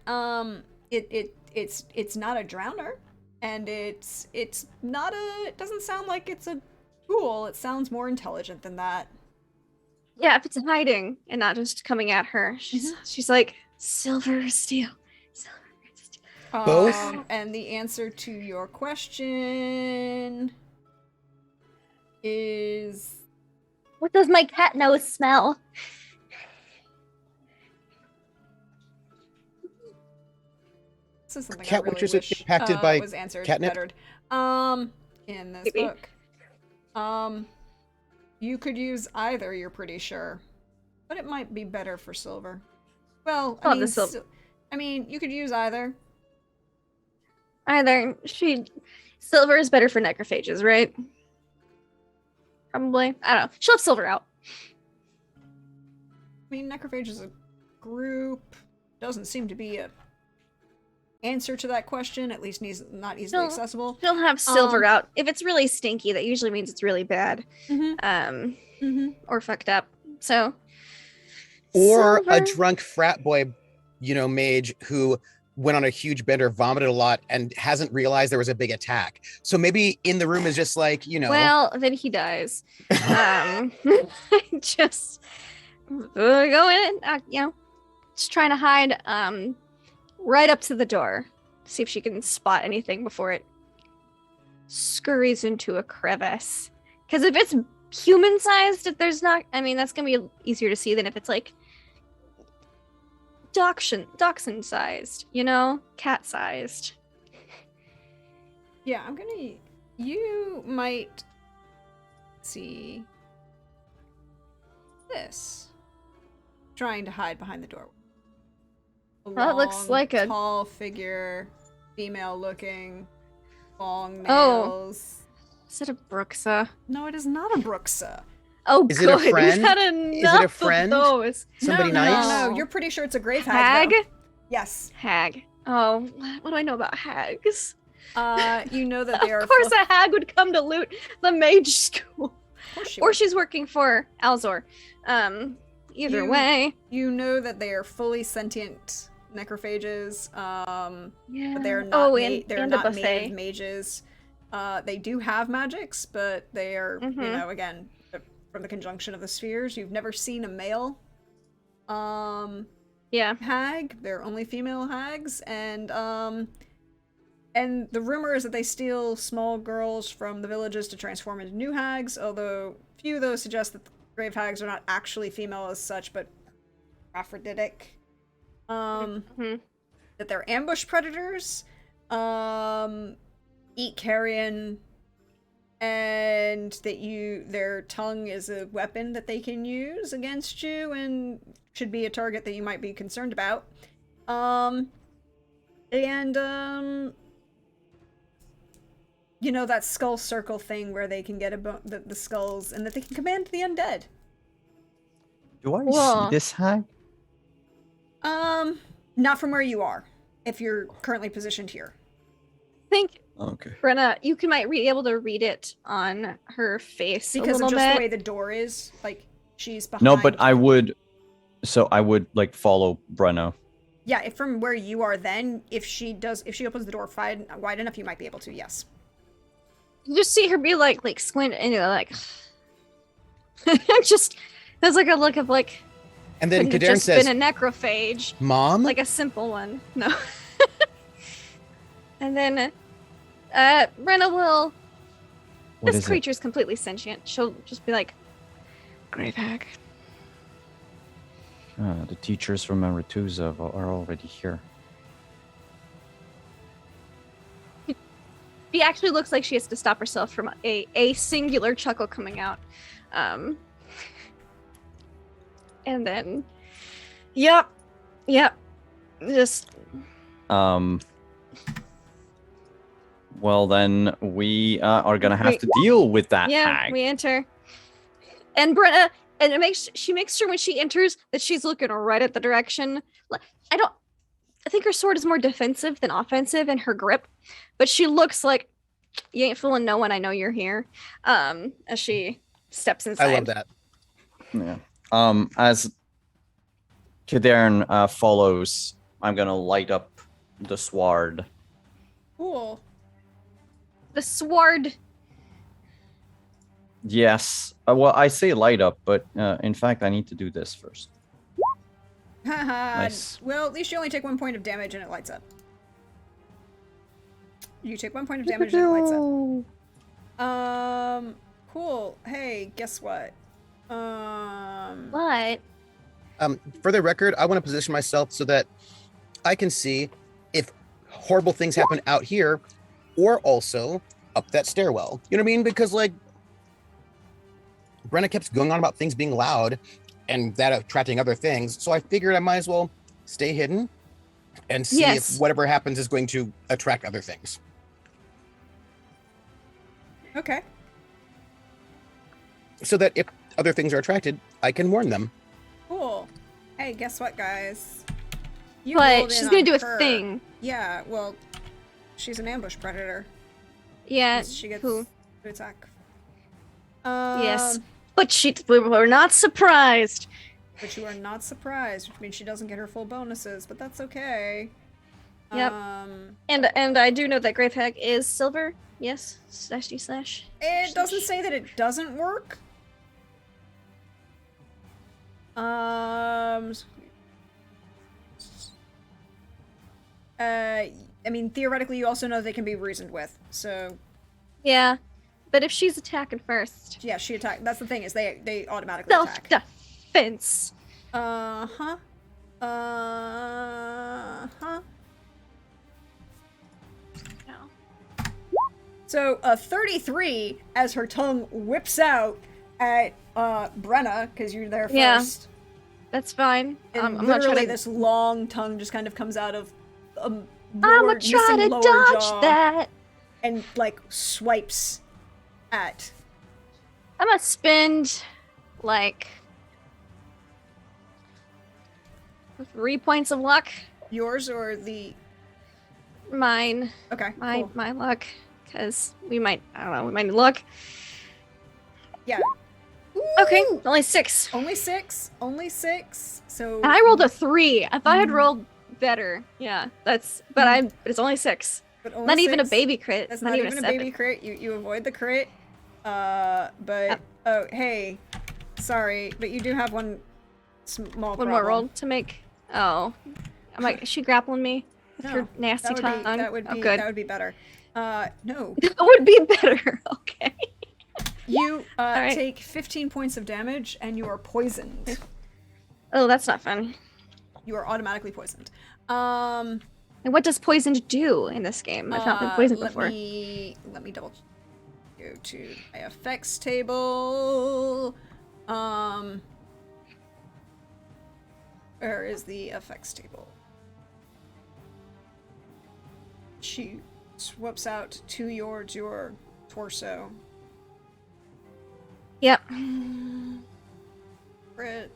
it's not a drowner, and it's not a. It doesn't sound like it's a ghoul. It sounds more intelligent than that. Yeah, if it's hiding and not just coming at her, she's like silver or steel. Silver or steel. Both? And the answer to your question is What does my cat nose smell? This is something Cat I really witches wish impacted by was answered catnip? better. In this Maybe. book. You could use either, you're pretty sure. But it might be better for silver. Well, I'll have the silver. I mean, you could use either. Either silver is better for necrophages, right? Probably. I don't know. She'll have silver out. I mean, necrophage is a group. Doesn't seem to be a answer to that question. At least not easily No. accessible. She'll have silver out. If it's really stinky, that usually means it's really bad. Or fucked up. So. Or a silver. drunk frat boy, mage who went on a huge bender, vomited a lot, and hasn't realized there was a big attack. So maybe in the room is just like, Well, then he dies. Just go in and, just trying to hide right up to the door. See if she can spot anything before it scurries into a crevice. Because if it's human-sized, if there's not, that's going to be easier to see than if it's like dachshund-sized, cat-sized. Yeah, you might see this. Trying to hide behind the doorway. That looks like a tall figure, female-looking, long Oh. nails. Is it a Bruxa? No, it is not a Bruxa. Oh, Is it a good. friend? We've had enough a friend? of those. Somebody no, nice? No, you're pretty sure it's a grave hag. Hag? Though. Yes. Hag. Oh, what do I know about hags? You know that they are. Of course, a hag would come to loot the mage school. Of course she Or would. she's working for Alzor. Either way. You know that they are fully sentient necrophages. Yeah. But they're not. and They're a not buffet. native mages. They do have magics, but they are, again, from the conjunction of the spheres. You've never seen a male Yeah. hag. They're only female hags, and the rumor is that they steal small girls from the villages to transform into new hags, although few of those suggest that the grave hags are not actually female as such, but hermaphroditic. That they're ambush predators, eat carrion, and that their tongue is a weapon that they can use against you and should be a target that you might be concerned about. That skull circle thing where they can get the skulls and that they can command the undead. Do I Whoa. see this hag? Not from where you are, if you're currently positioned here. I think, Okay. Brenna, you might be able to read it on her face Because a of little just bit. the way the door is, like, she's behind. No, but I would like follow Brenna. Yeah, if from where you are then, if she opens the door wide enough, you might be able to, yes. You just see her be like squint and like just there's like a look of like And then couldn't have Kadarn just says, been a necrophage. Mom? Like a simple one. No. And then Brenna will What this is creature's completely sentient. She'll just be like grave hag. it? The teachers from Aretusa are already here. She actually looks like she has to stop herself from a singular chuckle coming out. And then, yep. Just Well, then we are gonna have to deal with that hag. we enter. And Brenna, and she makes sure when she enters that she's looking right at the direction. I think her sword is more defensive than offensive in her grip, but she looks like you ain't fooling no one. I know you're here. As she steps inside. I love that. Yeah. As Kadarn follows, I'm gonna light up the sword. Cool. The sword. Yes. Well, I say light up, but in fact, I need to do this first. Nice. Well, at least you only take 1 point of damage and it lights up. You take 1 point of damage and it lights up. Cool. Hey, guess what? But For the record, I want to position myself so that I can see if horrible things happen out here or also up that stairwell. You know what I mean? Because, like, Brenna kept going on about things being loud and that attracting other things. So I figured I might as well stay hidden and see Yes. if whatever happens is going to attract other things. Okay. So that if other things are attracted, I can warn them. Cool. Hey, guess what, guys? You but rolled in she's gonna on do a her. thing. Yeah, well, she's an ambush predator. Yeah. She gets Who? to attack. Yes. But we're not surprised. But you are not surprised, which means she doesn't get her full bonuses, but that's okay. Yep. And I do know that Grave Hag is silver. Yes. /D/. It doesn't say that it doesn't work. I mean, theoretically, you also know they can be reasoned with, so... Yeah. But if she's attacking first. Yeah, she attack. That's the thing, is they automatically attack. Self-defense. Uh-huh. Uh-huh. No. So, 33, as her tongue whips out at, Brenna, because you're there first. Yeah. That's fine. And I'm not literally trying to... this long tongue just kind of comes out of I'm gonna try to lower dodge jaw that. and, like, swipes at... I'm gonna spend, like... 3 points of luck. Yours or the... Mine. Okay, My cool. my luck. Because we might, I don't know, we might need luck. Yeah. Okay, Ooh! only 6. Only 6. Only 6. So... And I rolled a 3. I thought I'd rolled better. Yeah, that's, but it's only 6. But only Not even a 6. baby crit. That's not even a 7. baby crit. You avoid the crit. But... Oh, hey. Sorry, but you do have one small One problem. more roll to make. Oh. Is she grappling me with her nasty tongue? That would Oh, be good. that would be better. No. That would be better. Okay. You right. take 15 points of damage and you are poisoned. Oh, that's not fun. You are automatically poisoned. And what does poisoned do in this game? I've not been poisoned before. Let me double go to my effects table. Where is the effects table? She swoops out towards your torso. Yep. Crit.